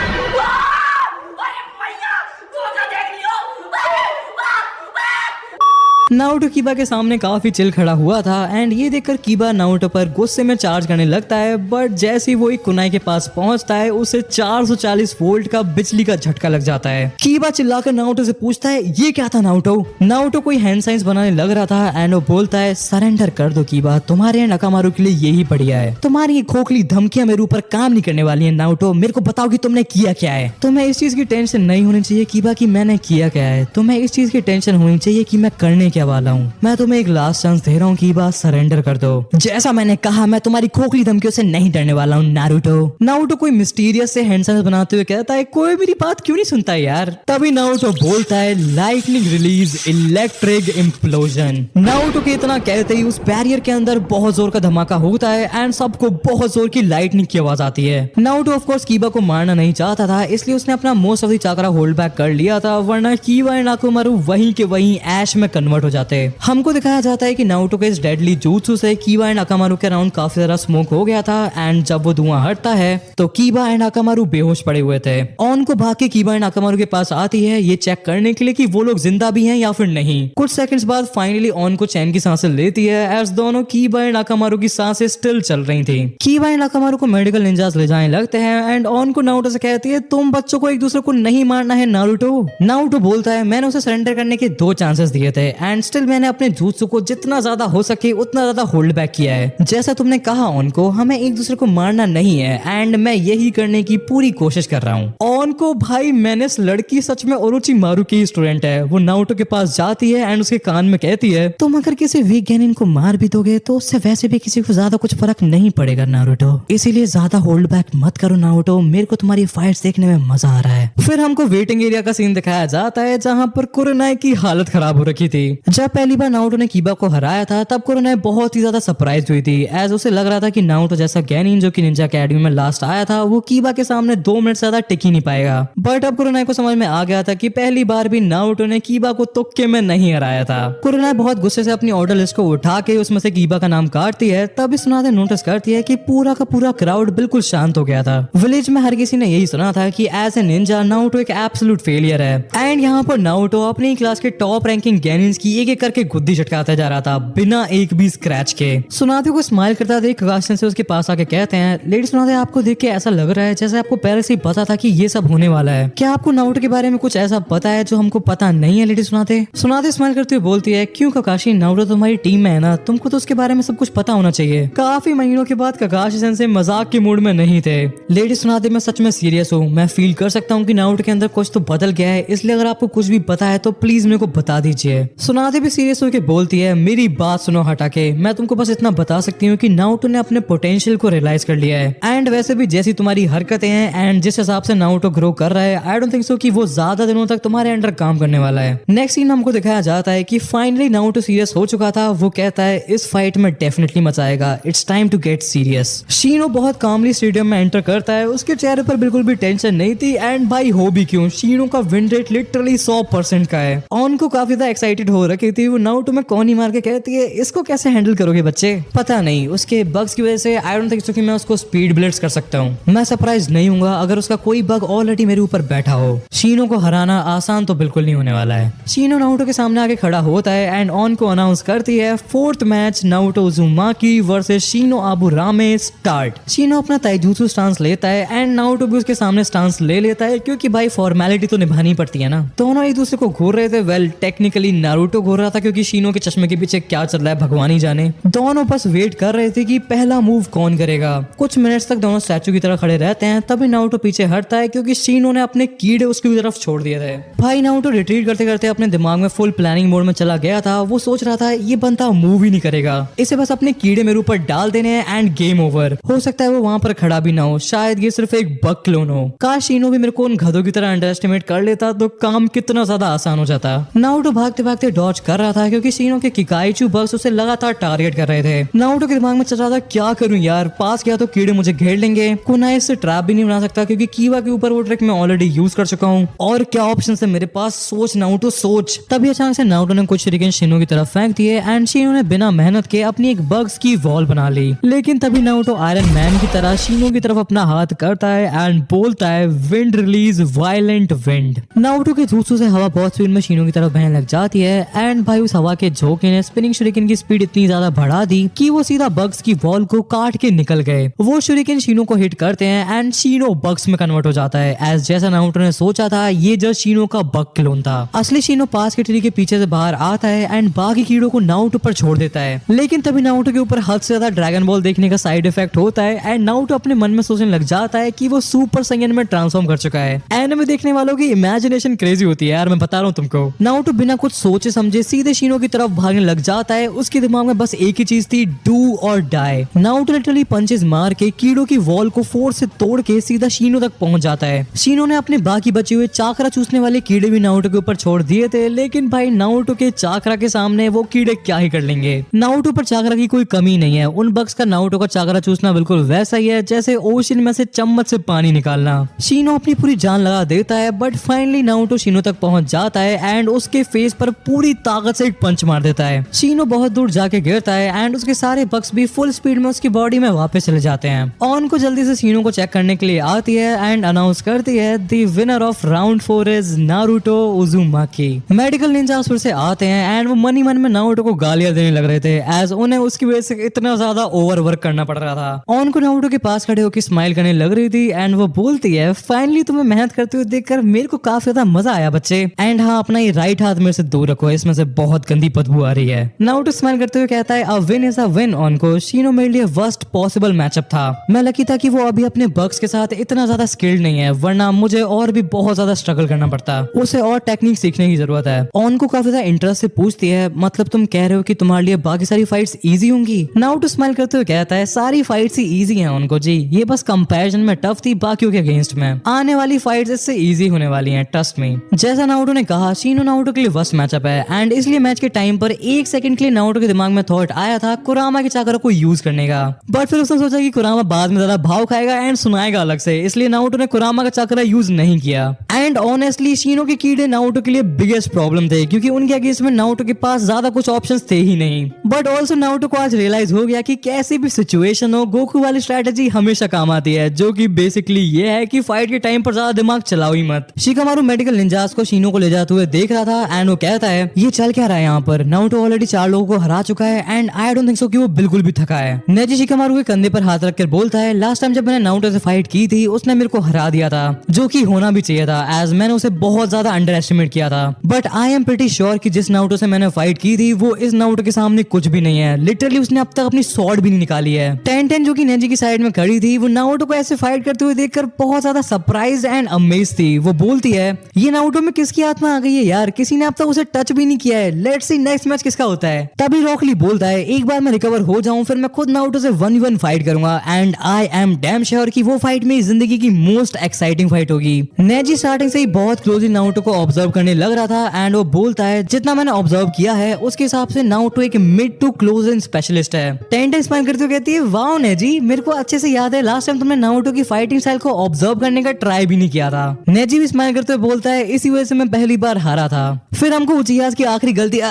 Speaker 1: नारुतो कीबा के सामने काफी चिल खड़ा हुआ था एंड ये देखकर कीबा नारुतो पर गुस्से में चार्ज करने लगता है, बट जैसे ही वो एक कुनाई के पास पहुंचता है उसे 440 वोल्ट का बिजली का झटका लग जाता है। कीबा चिल्लाकर नारुतो से पूछता है, ये क्या था नारुतो? नारुतो कोई हैंड साइंस बनाने लग रहा था एंड वो बोलता है, सरेंडर कर दो कीबा, तुम्हारे एंड आकामारू के लिए यही बढ़िया है। तुम्हारी ये खोखली धमकियां मेरे ऊपर काम नहीं करने वाली है नारुतो, मेरे को बताओ कि तुमने किया क्या है। तुम्हें इस चीज की टेंशन नहीं होनी चाहिए कीबा कि मैंने किया क्या है, तुम्हें इस चीज की टेंशन होनी चाहिए कि मैं करने क्या वाला हूँ। मैं तुम्हें एक लास्ट चांस दे रहा हूँ कीबा, सरेंडर कर दो। जैसा मैंने कहा, मैं तुम्हारी खोखली धमकियों से नहीं डरने वाला हूँ नारुतो। नारुतो कोई मिस्टीरियस से हैंड साइंस बनाते हुए कहता है, कोई मेरी बात क्यों नहीं सुनता यार। तभी नारुतो बोलता है, lightning release electric implosion. Naruto के इतना कहते ही उस बैरियर के अंदर बहुत जोर का धमाका होता है एंड सबको बहुत जोर की लाइटनिंग की आवाज आती है। नारुतो ऑफ कोर्स कीबा को मारना नहीं चाहता था, इसलिए उसने अपना most of the chakra hold back कर लिया था, वरना कीबा एंड आकामारू वहीं के वहीं ऐश में कन्वर्ट हो जाते। हमको दिखाया जाता है कि नारुतो के इस डेडली jutsu से कीबा एंड आकामारू के अराउंड काफी ज्यादा स्मोक हो गया था एंड जब वो धुआं हटता है तो कीबा एंड आकामारू बेहोश पड़े हुए थे। ऑन को भाग के कीबा एंड आकामारू के पास आती है ये चेक करने के लिए कि वो लोग जिंदा भी हैं या फिर नहीं। कुछ सेकंड्स बाद फाइनली ऑन को चैन की सांसें लेती है एज दोनों कीबा एंड आकामारू की सांसें स्टिल चल रही थी। कीबा एंड आकामारू को मेडिकल निंजास ले जाने लगते हैं एंड ऑन को नारुतो से कहती है, तुम बच्चों को एक दूसरे को नहीं मारना है नारुतो। नारुतो बोलता है, मैंने उसे सरेंडर करने के 2 चांसेस दिए थे एंड स्टिल मैंने अपने jutsu को जितना ज्यादा हो सके उतना ज्यादा होल्ड बैक किया है। जैसा तुमने कहा ऑन को, हमें एक दूसरे को मारना नहीं है एंड मैं यही करने की पूरी कोशिश कर रहा हूँ। ऑन को भाई, मैंने इस लड़की सच में ओरोचिमारू की स्टूडेंट है। वो नारुतो के पास जाती है एंड उसके कान में कहती है, तुम अगर किसी वीक गेनिन को मार भी दोगे तो उससे वैसे भी किसी को ज्यादा कुछ फर्क नहीं पड़ेगा नारुतो, इसीलिए ज्यादा होल्ड बैक मत करो नारुतो, मेरे को तुम्हारी फाइट्स देखने में मजा आ रहा है। फिर हमको वेटिंग एरिया का सीन दिखाया जाता है जहाँ पर कुरोनाई की हालत खराब हो रखी थी। जब पहली बार नारुतो ने कीबा को हराया था तब कुरोनाई बहुत ही ज्यादा सरप्राइज हुई थी, एज उसे लग रहा था कि नारुतो जैसा गेनिन जो कि निंजा अकेडमी में लास्ट आया था वो कीबा के सामने 2 मिनट से ज्यादा टिक ही नहीं पाएगा। बट अब कुरोनाई को समझ में आ गया था कि पहली बार भी नारुतो ने कीबा को तुक्के में नहीं हराया था। कुरोनाई बहुत गुस्से से अपनी ऑर्डर लिस्ट को उठा के उसमें से कीबा का नाम काटती है, तभी सुनाते नोटिस करती है कि पूरा का पूरा क्राउड बिल्कुल शांत हो गया था। विलेज में हर किसी ने यही सुना था कि एज ए निंजा नारुतो एक एब्सोल्यूट फेलियर है एंड यहाँ पर नारुतो अपनी क्लास के टॉप रैंकिंग गेनिन्स की एक एक करके गुद्दी चटकाता जा रहा था बिना एक भी स्क्रैच के। सुनाते को स्माइल करता देख ककाशी से उसके पास आके कहते हैं, लेडी सुनाते, आपको देख के ऐसा लग रहा है जैसे आपको पहले से ही पता था कि ये सब होने वाला है। क्या आपको नारुतो के बारे में कुछ ऐसा पता है जो हमको पता नहीं है? लेडी सुनाते स्माइल करते हुए बोलती है, क्यों ककाशी, नारुतो तुम्हारी टीम में है ना, तुमको तो उसके बारे में सब कुछ पता होना चाहिए। काफी महीनों के बाद ककाशी सेंसे मजाक के मूड में नहीं थे। लेडी सुनाते, मैं सच में सीरियस हूँ, मैं फील कर सकता हूँ कि नारुतो के अंदर कुछ तो बदल गया है, इसलिए अगर आपको कुछ भी पता है तो प्लीज मेरे को बता दीजिए। सुनाते भी सीरियस होकर बोलती है, मेरी बात सुनो हटा के, मैं तुमको बस इतना बता सकती हूँ कि नारुतो ने अपने पोटेंशियल को रियलाइज कर लिया है एंड वैसे भी जैसी तुम्हारी हरकतें हैं एंड जिस हिसाब से नारुतो ग्रो कर रहा है, आई डोंट थिंक सो कि वो ज्यादा दिनों तक तुम्हारे अंडर काम करने वाला है। नेक्स्ट सीन हमको दिखाया जाता है कि फाइनली नारुतो सीरियस हो चुका था। वो कहता है, इस फाइट में डेफिनेटली मजा आएगा, it's time to get serious. Shino बहुत कामली स्टेडियम में एंटर करता है, उसके चेहरे पर बिल्कुल भी टेंशन नहीं थी एंड भाई हो भी क्यों, शीनो का विन रेट लिटरली 100% का है। ऑन को काफी ज्यादा एक्साइटेड हो रखी थी, वो नारुतो में कौन ही मार के कहती है, इसको कैसे हैंडल करोगे बच्चे? पता नहीं, उसके बग्स की वजह से आई डोंट थिंक सो कि मैं उसको स्पीड ब्लेड्स कर सकता हूँ। मैं सरप्राइज नहीं हूँगा अगर उसका कोई बग ऑलरेडी मेरे ऊपर बैठा हो। शीनो को हराना आसान तो बिल्कुल नहीं होने वाला है। शीनो नारुतो के सामने आके खड़ा होता है एंड ऑन को अनाउंस करती है 4th match Naruto Uzumaki versus Shino Aburame start. Shino अपना ताइजुत्सु स्टांस लेता है एंड नारुतो भी उसके सामने स्टांस ले लेता है क्योंकि भाई फॉर्मेलिटी तो निभानी पड़ती है ना। दोनों एक दूसरे को घूर रहे थे। वेल टेक्निकली नारुतो घूर रहा था क्योंकि शीनो के चश्मे के पीछे क्या चल रहा है भगवान ही जाने। दोनों बस वेट कर रहे थे कि पहला मूव कौन करेगा। कुछ मिनट्स तक दोनों स्टैचू की तरह खड़े रहते हैं, तभी नारुतो पीछे हटता है क्योंकि शीनो ने अपने कीड़े उसकी तरफ छोड़ दिए थे। भाई नारुतो रिट्रीट करते करते अपने दिमाग में फुल प्लानिंग मोड में चला गया था। वो सोच रहा था ये बंदा मूव ही नहीं करेगा, इसे बस अपने कीड़े मेरे ऊपर डाल देने हैं एंड गेम ओवर। हो सकता है वो वहां पर खड़ा भी ना हो, शायद ये सिर्फ एक बग क्लोन हो। काश शीनो भी मेरे को उन गधों की तरह अंडर एस्टिमेट कर लेता तो काम कितना ज्यादा आसान हो जाता। नारुतो भागते भागते डॉज कर रहा था क्योंकि शीनो के किकाइचू बग्स उसे लगातार टारगेट कर रहे थे। नारुतो के दिमाग में चल रहा था क्या करूं यार, पास गया तो कीड़े मुझे घेर लेंगे, कुनाई इससे ट्रैप भी नहीं बना सकता क्योंकि कीवा के ऊपर वो ट्रिक मैं ऑलरेडी यूज कर चुका हूँ। और क्या ऑप्शन है मेरे पास, सोच नारुतो सोच। तभी अचानक से नारुतो ने कुछ शuriken शीनो की तरफ फेंक दिए एंड शीनो ने बिना मेहनत के अपनी एक बग्स की वॉल बना ली। लेकिन तभी नारुतो आयरन मैन की तरह शीनो की तरफ अपना हाथ करता है एंड बोलता है wind release violent wind. Naruto के jutsu से हवा बहुत स्पीड में शीनो की तरफ बहने लग जाती है एंड भाई उस हवा के झोंके ने स्पिनिंग शuriken की स्पीड इतनी ज्यादा बढ़ा दी कि वो सीधा बग्स की वॉल को काट के निकल गए। वो शuriken शीनो को हिट करते हैं एंड शीनो बग्स में कन्वर्ट हो जाता है। एज जैसा नारुतो ने सोचा था ये जस्ट शीनो का बग क्लोन था। असली शीनो पास के ट्री के पीछे से बाहर आता है एंड बाकी कीड़ों को नारुतो पर छोड़ देता है। लेकिन तभी नारुतो के ऊपर हद से ज्यादा ड्रैगन बॉल देखने का साइड इफेक्ट होता है एंड नारुतो अपने मन में सोचने लग जाता है कि वो सुपर साइयन में ट्रांसफॉर्म कर चुका है। एनिमे देखने वालों की इमेजिनेशन क्रेजी होती है यार, मैं बता रहा हूँ तुमको। नारुतो बिना कुछ सोचे समझे सीधे शीनो की तरफ भागने लग जाता है। उसके दिमाग में बस एक ही चीज थी, डू और डाई। नारुतो लिटरली पंचेस मार के कीड़ों की वॉल को फोर्स से तोड़ के सीधा शीनो तक पहुंच जाता है। शीनो ने अपने बाकी बचे हुए चाकरा चूसने वाले कीड़े भी नारुतो के ऊपर छोड़ दिए थे, लेकिन भाई नारुतो के चाकरा के सामने वो कीड़े क्या ही कर लेंगे। नारुतो पर चाकरा की कोई कमी नहीं है। उन बग्स का नारुतो का चाकरा चूसना बिल्कुल वैसा ही है जैसे ओशन में से चम्मच से पानी निकालना। शीनो अपनी पूरी जान लगा देता है बट फाइनली नारुतो शीनो तक पहुंच जाता है एंड उसके फेस पर पूरी ताकत से एक पंच मार देता है। शीनो बहुत दूर जाके गिरता है एंड उसके सारे बग्स भी फुल स्पीड में उसकी बॉडी में वापस चले जाते हैं। ऑन को जल्दी से शीनो को चेक करने के लिए आती है एंड अनाउंस करती है the winner of round 4 is Naruto Uzumaki. Medical ninjas फिर से आते हैं एंड वो मन ही मन में नारुतो को गालियां देने लग रहे थे एज उन्हें उसकी वजह से इतना ज्यादा ओवर वर्क करना पड़ रहा था। ऑन को नारुतो के पास खड़े होकर स्माइल करने लग रही थी एंड वो बोलती है फाइनली तुम्हें मेहनत करते हुए देखकर मेरे को काफी ज्यादा मजा आया बच्चे। एंड हाँ, अपना ये राइट हाथ मेरे से दूर रखो, इसमें से बहुत गंदी बदबू आ रही है। नारुतो स्माइल करते हुए कहता है a win is a win. On को शीनो मेरे लिए वर्स्ट पॉसिबल मैचअप था। मैं लकी था कि वो अभी अपने बग्स के साथ इतना ज्यादा स्किल्ड नहीं है, वरना मुझे और भी बहुत ज्यादा स्ट्रगल करना पड़ता। उसे और टेक्निक सीखने की जरूरत है। ऑन को काफी ज्यादा इंटरेस्ट से पूछती है मतलब तुम कह रहे हो कि तुम्हारे लिए बाकी सारी फाइट्स इजी होंगी? नारुतो स्माइल करते हुए कहता है सारी फाइट्स ही इजी हैं उनको जी, ये बस कंपैरिजन में टफ थी बाकियों के अगेंस्ट में। आने वाली फाइट्स इससे इजी होने वाली हैं, ट्रस्ट मी। जैसा नारुतो ने कहा शीनो नारुतो के लिए वर्स्ट मैचअप है एंड इसलिए मैच के टाइम पर एक सेकंड के लिए नारुतो के दिमाग में थॉट आया था कुरामा के चाकरा को यूज करने का, बट फिर उसने सोचा कि कुरामा बाद में ज्यादा भाव खाएगा एंड सुनाएगा अलग से, इसलिए नारुतो ने कुरामा का चाकरा यूज नहीं किया। एंड ऑनेस्टली शीनो के कीड़े नारुतो के लिए बिगेस्ट प्रॉब्लम थे क्योंकि उनके अगेंस्ट में नारुतो के पास ज्यादा कुछ ऑप्शंस थे ही नहीं। बट ऑल्सो नारुतो को आज रियलाइज हो गया कि कैसी भी सिचुएशन हो गोकू वाली स्ट्रेटेजी हमेशा काम आती है, जो कि बेसिकली ये है कि फाइट के टाइम पर ज्यादा दिमाग चलाओ ही मत। शिकामारू मेडिकल निंजास को शीनो को ले जाते हुए देख रहा था एंड वो कहता है ये चल क्या रहा है यहाँ पर, नारुतो ऑलरेडी 4 लोगों को हरा चुका है and I don't think so कि वो बिल्कुल भी थका है। नेजी शिकामारू के कंधे पर हाथ रखकर बोलता है लास्ट टाइम जब मैंने नारुतो से फाइट की थी उसने मेरे को हरा दिया था, जो कि होना भी चाहिए था एज मैंने उसे बहुत ज्यादा अंडर एस्टिमेट किया था। But I am pretty sure कि जिस नारुतो से मैंने फाइट की थी वो इस नारुतो के सामने कुछ भी नहीं है। लिटरली उसने अब तक अपनी स्वॉर्ड भी नहीं निकाली है। टेन जो कि नेजी की साइड में खड़ी थी वो नारुतो को ऐसे फाइट करते हुए देखकर बहुत ज्यादा सरप्राइज एंड अमेज थी। वो बोलती है ये नारुतो में किसकी आत्मा आ गई है यार, किसी ने अब तक उसे टच भी नहीं किया है, लेट्स सी नेक्स्ट मैच किसका होता है। तभी रॉक ली बोलता है एक बार मैं रिकवर हो जाऊं फिर मैं खुद नारुतो से 1v1 फाइट करूंगा and I am damn sure कि वो फाइट मेरी जिंदगी की मोस्ट एक्साइटिंग फाइट होगी। नेजी स्टार्टिंग से ही बहुत क्लोजली नारुतो को ऑब्जर्व करने लग रहा था एंड वो बोलता है जितना मैंने ऑब्जर्व किया है उसके हिसाब से नारुतो एक mid to close in specialist है। टेंटा स्माइल करते हुए कहती है वाओ नेजी, मेरे को अच्छे से याद है लास्ट टाइम तुमने नारुतो की फाइटिंग स्टाइल को ऑब्जर्व करने का ट्राई भी नहीं किया था। नेजी भी स्माइल करते हुए बोलता है इसी वजह से मैं पहली बार हारा था। फिर हमको उचियास की आखिरी गलती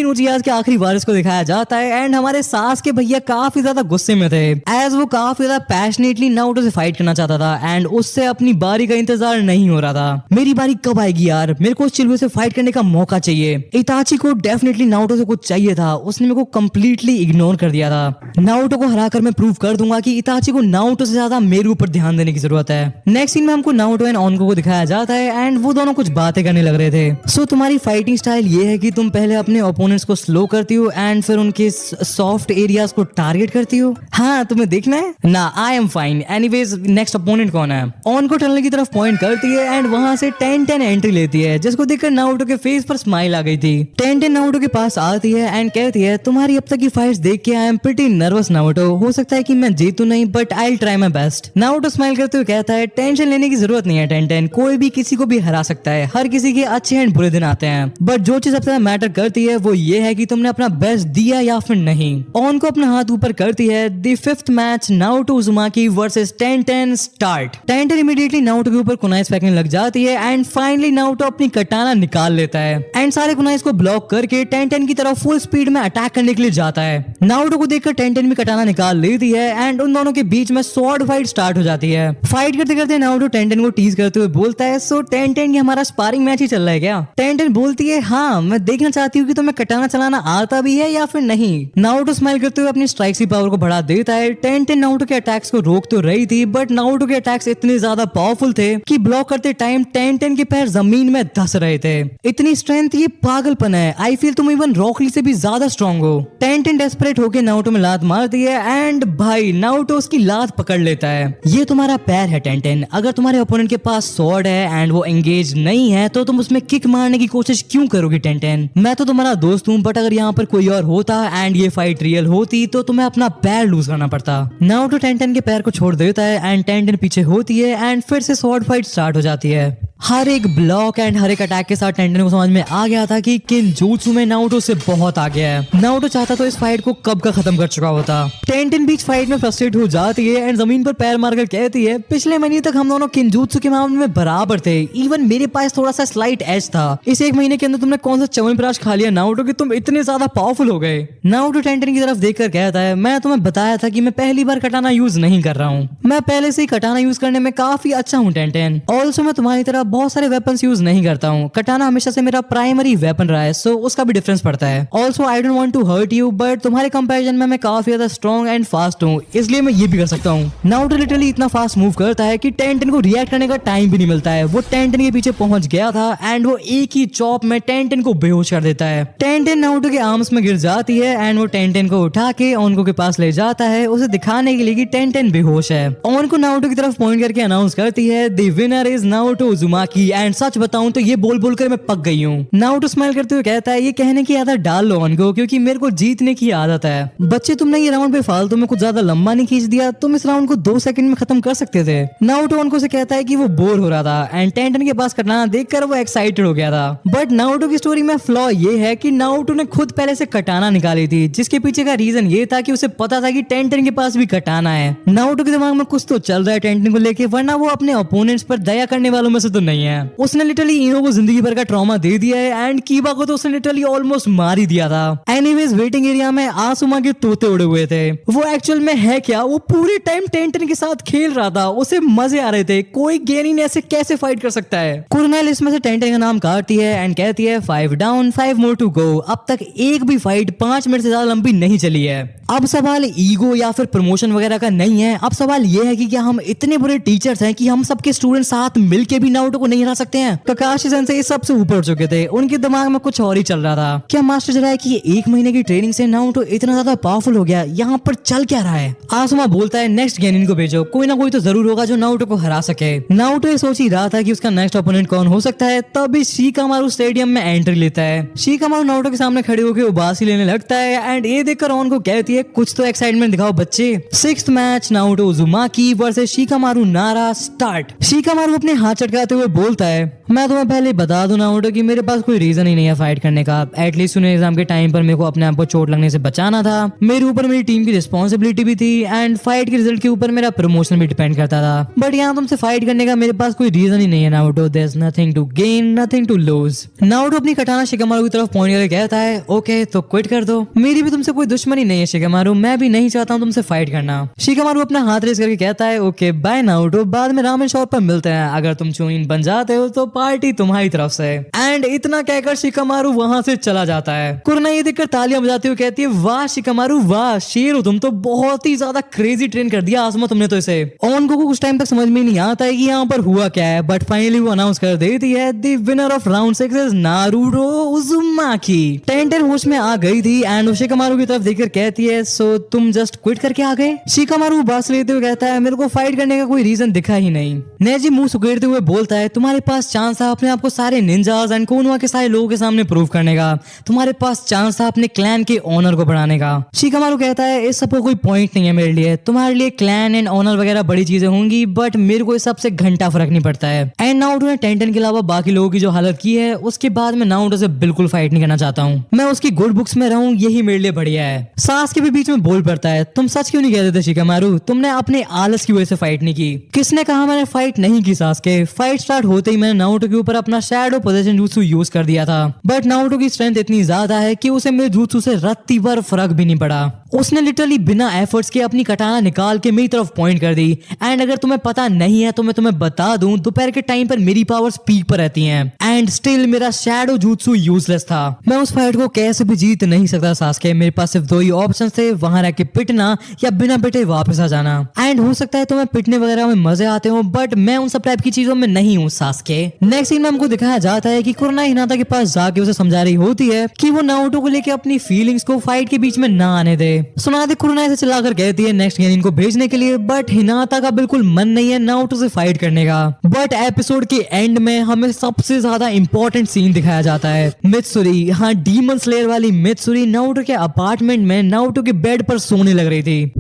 Speaker 1: उचियास के आखिरी वारिस को दिखाया जाता है एंड हमारे सास के भैया काफी ज्यादा गुस्से में थे एज वो काफी ज्यादा पैशनेटली नारुतो से फाइट करना चाहता था एंड उससे अपनी अपनी बारी का इंतजार नहीं हो रहा था। मेरी बारी कब आएगी यार, मेरे को चिल्लू से फाइट करने का मौका चाहिए। इताची को डेफिनेटली नारुतो से कुछ चाहिए था, उसने मेरे को कंप्लीटली इग्नोर कर दिया था। नारुतो को हराकर मैं प्रूव कर दूंगा कि इताची को नारुतो से ज्यादा मेरे ऊपर ध्यान देने की जरूरत है। नेक्स्ट सीन में हमको नारुतो एंड ऑनको को दिखाया जाता है एंड वो दोनों कुछ बातें करने लग रहे थे। सो तुम्हारी फाइटिंग स्टाइल ये है कि तुम पहले अपने ओपोनेंट्स को स्लो करती हो एंड फिर उनके सॉफ्ट एरियाज को टारगेट करती हो। हाँ तुम्हें देखना है ना, I am fine. Anyways next opponent कौन है? ऑनको टनल की तरफ पॉइंट करती है एंड वहां से 10-10 एंट्री लेती है, जिसको देखकर नारुतो के फेस पर स्माइल आ गई थी। 10-10 नारुतो के पास आती है एंड कहती है तुम्हारी अब तक की फाइट्स देख के I am pretty nervous Naruto, हो सकता है कि मैं जीतूं नहीं but I will try my best. Naruto smile करते हुए कहता है टेंशन लेने की जरूरत नहीं है 10-10, कोई भी किसी को भी हरा सकता है, हर किसी के अच्छे एंड बुरे दिन आते हैं, बट जो चीज सबसे ज्यादा मैटर करती है वो ये है कि तुमने अपना बेस्ट दिया या फिर नहीं। ऑन को अपना हाथ ऊपर करती है। The 5th match Naruto उजुमाकी versus 10-10 start. 10-10 immediately Naruto के ऊपर कुनाइस फेंकने लग जाती है एंड फाइनली नारुतो अपनी कटाना निकाल लेता है एंड सारे कुनाइस को ब्लॉक करके 10-10 की तरफ फुल स्पीड में अटैक करने के लिए जाता है। नारुतो को देखकर 10-10 भी कटाना निकाल लेती है एंड उन दोनों के बीच में स्वॉर्ड फाइट स्टार्ट हो जाती है। फाइट करते करते नारुतो 10-10 को टीज करते हुए बोलता है सो 10-10 ये हमारा स्पारिंग मैच ही चल रहा है क्या? 10-10 बोलती है हाँ, मैं देखना चाहती हूँ कि तुम्हें कटाना चलाना आता भी है या फिर नहीं। नारुतो स्माइल करते हुए अपनी स्ट्राइक्स की पावर को बढ़ा देता है। 10-10 नारुतो के अटैक्स को रोक तो रही थी बट नारुतो के अटैक्स इतने ज्यादा पावरफुल थे कि ब्लॉक करते टाइम 10-10 के पैर जमीन में धस रहे थे। इतनी स्ट्रेंथ ये पागलपन है। आई फील तुम इवन रॉक ली से भी ज्यादा स्ट्रॉन्ग हो। 10-10 डेस्परेट होकर नारुतो में लात मारती है एंड भाई नारुतो उसकी लात पकड़ लेता है। ये तुम्हारा पैर है 10-10, अगर तुम्हारे ओपोनेंट के पास स्वॉर्ड है एंड वो एंगेज नहीं है तो तुम उसमें किक मारने की कोशिश क्यों करोगे 10-10? मैं तो तुम्हारा दोस्त हूँ बट अगर यहाँ पर कोई और होता एंड ये फाइट रियल होती तो तुम्हें अपना पैर लूज करना पड़ता। नारुतो 10-10 के पैर को छोड़ देता है एंड 10-10 पीछे होती है एंड फिर से स्वॉर्ड फाइट स्टार्ट हो जाती है। हर एक ब्लॉक एंड हर एक अटैक के साथ 10-10 को समझ में आ गया था कि किनजुत्सु में नारुतो से बहुत आगे है। नारुतो चाहता तो इस फाइट को कब का खत्म कर चुका होता। 10-10 बीच फाइट में फ्रस्ट्रेट हो जाती है एंड जमीन पर पैर मारकर कहती है पिछले महीने तक हम दोनों किनजुत्सु के मामले में बराबर थे, इवन मेरे पास थोड़ा सा स्लाइट एज था। इस एक महीने के अंदर तुमने कौन सा च्यवनप्राश खा लिया नारुतो कि तुम इतने ज्यादा पावरफुल हो गए? नारुतो 10-10 की तरफ देखकर कहता है मैं तुम्हें बताया था कि मैं पहली बार कटाना यूज नहीं कर रहा हूँ, मैं पहले से ही कटाना यूज करने में काफी अच्छा हूँ 10-10। ऑल्सो मैं तुम्हारी तरह बहुत सारे वेपन्स यूज नहीं करता हूँ, कटाना हमेशा से मेरा प्राइमरी वेपन रहा है, सो उसका भी डिफरेंस पड़ता है। Also I don't want to hurt you but तुम्हारे कंपैरिजन में मैं काफी ज्यादा स्ट्रॉन्ग एंड फास्ट हूँ, इसलिए मैं ये भी कर सकता हूँ। नारुतो लिटरली इतना फास्ट मूव करता है कि 10-10 को रिएक्ट करने का टाइम भी नहीं मिलता है। वो 10-10 के पीछे पहुंच गया था एंड वो एक ही चॉप में 10-10 को बेहोश कर देता है। 10-10 नारुतो के आर्म्स में गिर जाती है एंड वो 10-10 को उठा के ऑनको के पास ले जाता है, उसे दिखाने के लिए कि 10-10 बेहोश है। ऑनको नारुतो की तरफ पॉइंट करके अनाउंस करती है the winner is Naruto उजुमाकी and such बताऊं तो ये बोल बोलकर मैं पक गई हूँ। नारुतो स्माइल करते हुए कहता है ये कहने की आदत डाल लो ऑनको क्योंकि मेरे को जीतने की आदत है। बच्चे तुमने ये राउंड पे फालतू में कुछ ज्यादा लंबा नहीं खींच दिया, तुम इस राउंड को 2 सेकंड में खत्म कर सकते थे। नारुतो ऑनको से कहता है कि वो बोर हो रहा था एंड 10-10 के पास कटाना देखकर वो एक्साइटेड हो गया था। बट नारुतो की स्टोरी में फ्लॉ ये है कि नारुतो ने खुद पहले से कटाना निकाली थी, जिसके पीछे का रीजन ये था कि उसे पता था कि 10-10 के पास भी कटाना है। नारुतो के दिमाग में कुछ तो चल रहा है 10-10 को लेके, वरना वो अपने ओपोनेंट्स पर दया करने वालों में से तो नहीं है। उसने लिटरली इनो को जिंदगी भर का ट्रॉमा दे दिया है एंड कीबा को तो उसने लिटरली ऑलमोस्ट मार ही दिया था। एनीवेज वेटिंग एरिया में आसुमा के तोते उड़े हुए थे। वो एक्चुअल में है क्या, वो पूरे टाइम 10-10 के साथ खेल रहा था, उसे मजे आ रहे थे। कोई गेनिन ऐसे कैसे फाइट कर सकता है? कुरनेल इसमें से 10-10 का नाम काटती है एंड कहती है 5 डाउन 5 मोर टू गो। अब तक एक भी फाइट 5 मिनट से ज्यादा लंबी नहीं चली है। अब सवाल ईगो या फिर प्रमोशन वगैरह का नहीं है, अब सवाल ये है कि क्या हम इतने बुरे टीचर्स हैं कि हम सबके स्टूडेंट साथ मिलके भी नारुतो को नहीं हरा सकते हैं? काकाशी सेंसेई सबसे ऊपर उठ चुके थे, उनके दिमाग में कुछ और ही चल रहा था। क्या मास्टर जरा है कि ये 1 महीने की ट्रेनिंग से नारुतो इतना ज्यादा पावरफुल हो गया? यहाँ पर चल क्या रहा है? आसुमा बोलता है नेक्स्ट गेनिन को भेजो, कोई ना कोई तो जरूर होगा जो नारुतो को हरा सके। नारुतो ये सोच ही रहा था कि उसका नेक्स्ट ओपोनेंट कौन हो सकता है, तभी शिकामारू स्टेडियम में एंट्री लेता है। शिकामारू नारुतो के सामने खड़े होकर उबासी लेने लगता है एंड ये देखकर ऑन को कहती है कुछ तो एक्साइटमेंट दिखाओ बच्चे। 6th match Naruto उजुमाकी versus Shikamaru नारा स्टार्ट। शिकामारू अपने हाथ चटकाते हुए हुए बोलता है, मैं तुम्हें पहले बता दूं नारुतो कि मेरे पास कोई रीजन ही नहीं है फाइट करने का। एटलीस्ट उन्हें एग्जाम के टाइम पर मेरे को अपने आप को चोट लगने से बचाना था, मेरे ऊपर मेरी टीम की रिस्पॉन्सिबिलिटी भी थी एंड फाइट के रिजल्ट के ऊपर मेरा प्रमोशन भी डिपेंड करता था। बट यहाँ तुमसे फाइट करने का मेरे पास कोई रीजन ही नहीं है Naruto. There is nothing to gain, nothing to lose. Naruto अपनी कटाना शिकामारू की तरफ पॉइंट करके कहता है, ओके तो क्विट कर दो, मेरी भी तुमसे कोई दुश्मनी नहीं है शिकामारू, मैं भी नहीं चाहता हूँ तुमसे फाइट करना। शिकामारू अपना हाथ रेस करके कहता है, ओके बाय नारुतो, बाद में रामेन शॉप पर मिलते हैं, अगर तुम चूइन बन जाते हो तो पार्टी तुम्हारी तरफ से। एंड इतना कहकर शिकामारू वहां से चला जाता है। कुरना ये देखकर तालियां बजाती हुई कहती है, वाह शिकामारू वाह, शेर हो तुम तो, बहुत ही ज्यादा क्रेजी ट्रेन कर दिया आसमा तुमने तो इसे। ऑन को कुछ टाइम तक समझ में नहीं आता है कि यहाँ पर हुआ क्या है, बट फाइनली वो अनाउंस कर देती है, the winner of round 6 is Naruto Uzumaki. Tenten होश में आ गई थी एंड वो शिकामारू की तरफ देखकर कहती है, सो तुम जस्ट क्विट करके आ गए। शिकामारू बास लेते हुए कहता है, मेरे को फाइट करने का कोई रीजन दिखा ही नहीं। नेजी मुंह सुकेड़ते हुए बोलता है, तुम्हारे पास चांस था अपने आप को सारे निंजास एंड कोनोहा के सारे लोगों के सामने प्रूव करने का, तुम्हारे पास चांस था अपने क्लैन के ऑनर को बढ़ाने का। शिकामारू कहता है, इस सब को कोई पॉइंट नहीं है मेरे लिए, तुम्हारे लिए क्लैन एंड ऑनर वगैरह बड़ी चीजें होंगी, बट मेरे को इस सबसे घंटा फर्क नहीं पड़ता है। एंड नारुतो ने टेंटेन के अलावा बाकी लोगों की जो हालत की है उसके बाद मैं नारुतो से बिल्कुल फाइट नहीं करना चाहता हूँ, मैं उसकी गुड बुक्स में रहूं, यही मेरे लिए बढ़िया है। सास के भी बीच में बोल पड़ता है, तुम सच क्यों नहीं कहते थे शिकामारू, तुमने अपने आलस की वजह से फाइट नहीं की। किसने कहा मैंने फाइट नहीं की सासके, फाइट स्टार्ट होते ही मैंने नारुतो के ऊपर अपना शैडो पोजीशन jutsu यूज कर दिया था, बट नारुतो की स्ट्रेंथ इतनी ज्यादा है कि उसे मेरे jutsu से रत्ती भर फर्क भी नहीं पड़ा। उसने लिटरली बिना एफर्ट्स के अपनी कटाना निकाल के मेरी तरफ पॉइंट कर दी। एंड अगर तुम्हें पता नहीं है तो मैं तुम्हें बता दूं, दोपहर के टाइम पर मेरी पावर्स पीक पर रहती हैं एंड स्टिल मेरा शैडो jutsu यूजलेस था। मैं उस फाइट को कैसे भी जीत नहीं सकता सासके, मेरे पास सिर्फ दो ही ऑप्शन थे, वहां रह के पिटना या बिना पिटे वापस आ जाना। एंड हो सकता है तुम्हें पिटने वगैरह में मजे आते हो, बट मैं उन सब टाइप की चीजों में नहीं हूँ सासके। नेक्स्ट सीन में हमको दिखाया जाता है कि कुरना हिनाता के पास जाके उसे समझा रही होती है कि वो नारुतो को लेके अपनी फीलिंग्स को फाइट के बीच में ना आने दे। सुनाते कुरना इसे चिल्लाकर कहती है नेक्स्ट गेनिन को भेजने के लिए, बट हिनाता का बिल्कुल मन नहीं है नारुतो से फाइट करने का। बट एपिसोड के एंड में हमें सबसे ज्यादा इंपॉर्टेंट सीन दिखाया जाता है। मित्सुरी, हाँ डीमन स्लेयर वाली मित्सुरी नारुतो के अपार्टमेंट में नारुतो के बेड पर सोने लग रही थी।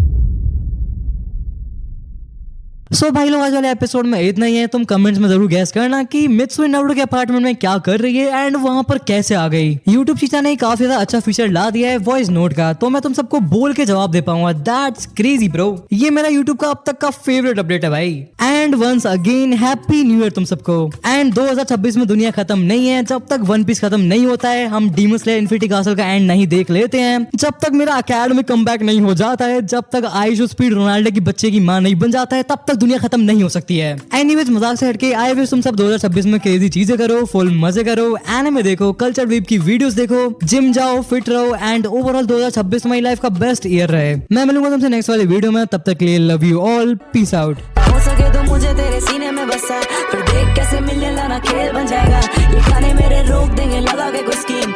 Speaker 1: सो भाई लोग आज वाले एपिसोड में इतना ही है। तुम कमेंट्स में जरूर गैस करना कि मित्सुरी नारुतो के अपार्टमेंट में क्या कर रही है एंड वहां पर कैसे आ गई। यूट्यूब चीचा ने काफी ज्यादा अच्छा फीचर ला दिया है वॉइस नोट का, तो मैं तुम सबको बोल के जवाब दे पाऊंगा। दैट्स क्रेजी ब्रो, ये मेरा यूट्यूब का अब तक का फेवरेट अपडेट है भाई। And once again happy new year तुम सबको। एंड 2026 में दुनिया खत्म नहीं है जब तक वन पीस खत्म नहीं होता है, हम डीमन स्लेयर इन्फिनिटी कासल का एंड नहीं देख लेते हैं, जब तक मेरा अकेडमिक कमबैक नहीं हो जाता है, जब तक आयुष स्पीड रोनाल्डो की बच्चे की मां नहीं बन जाता है, तब तक दुनिया खत्म नहीं हो सकती है। एनीवेज मजाक से हटके आई विश तुम सब 2026 में क्रेजी चीजें करो, फुल मजे करो, एनिमे देखो, कल्चर वेब की वीडियोस देखो, जिम जाओ, फिट रहो एंड ओवरऑल 2026 मेरी लाइफ का बेस्ट ईयर रहे। मैं मिलूंगा तुमसे नेक्स्ट वाले वीडियो में, तब तक के लिए love you all, peace out.
Speaker 5: हो सके तो मुझे तेरे सीने में बसा, फिर देख कैसे मिलने लाना खेल बन जाएगा, ये गाने मेरे रोक देंगे लगा के कोई स्कीम।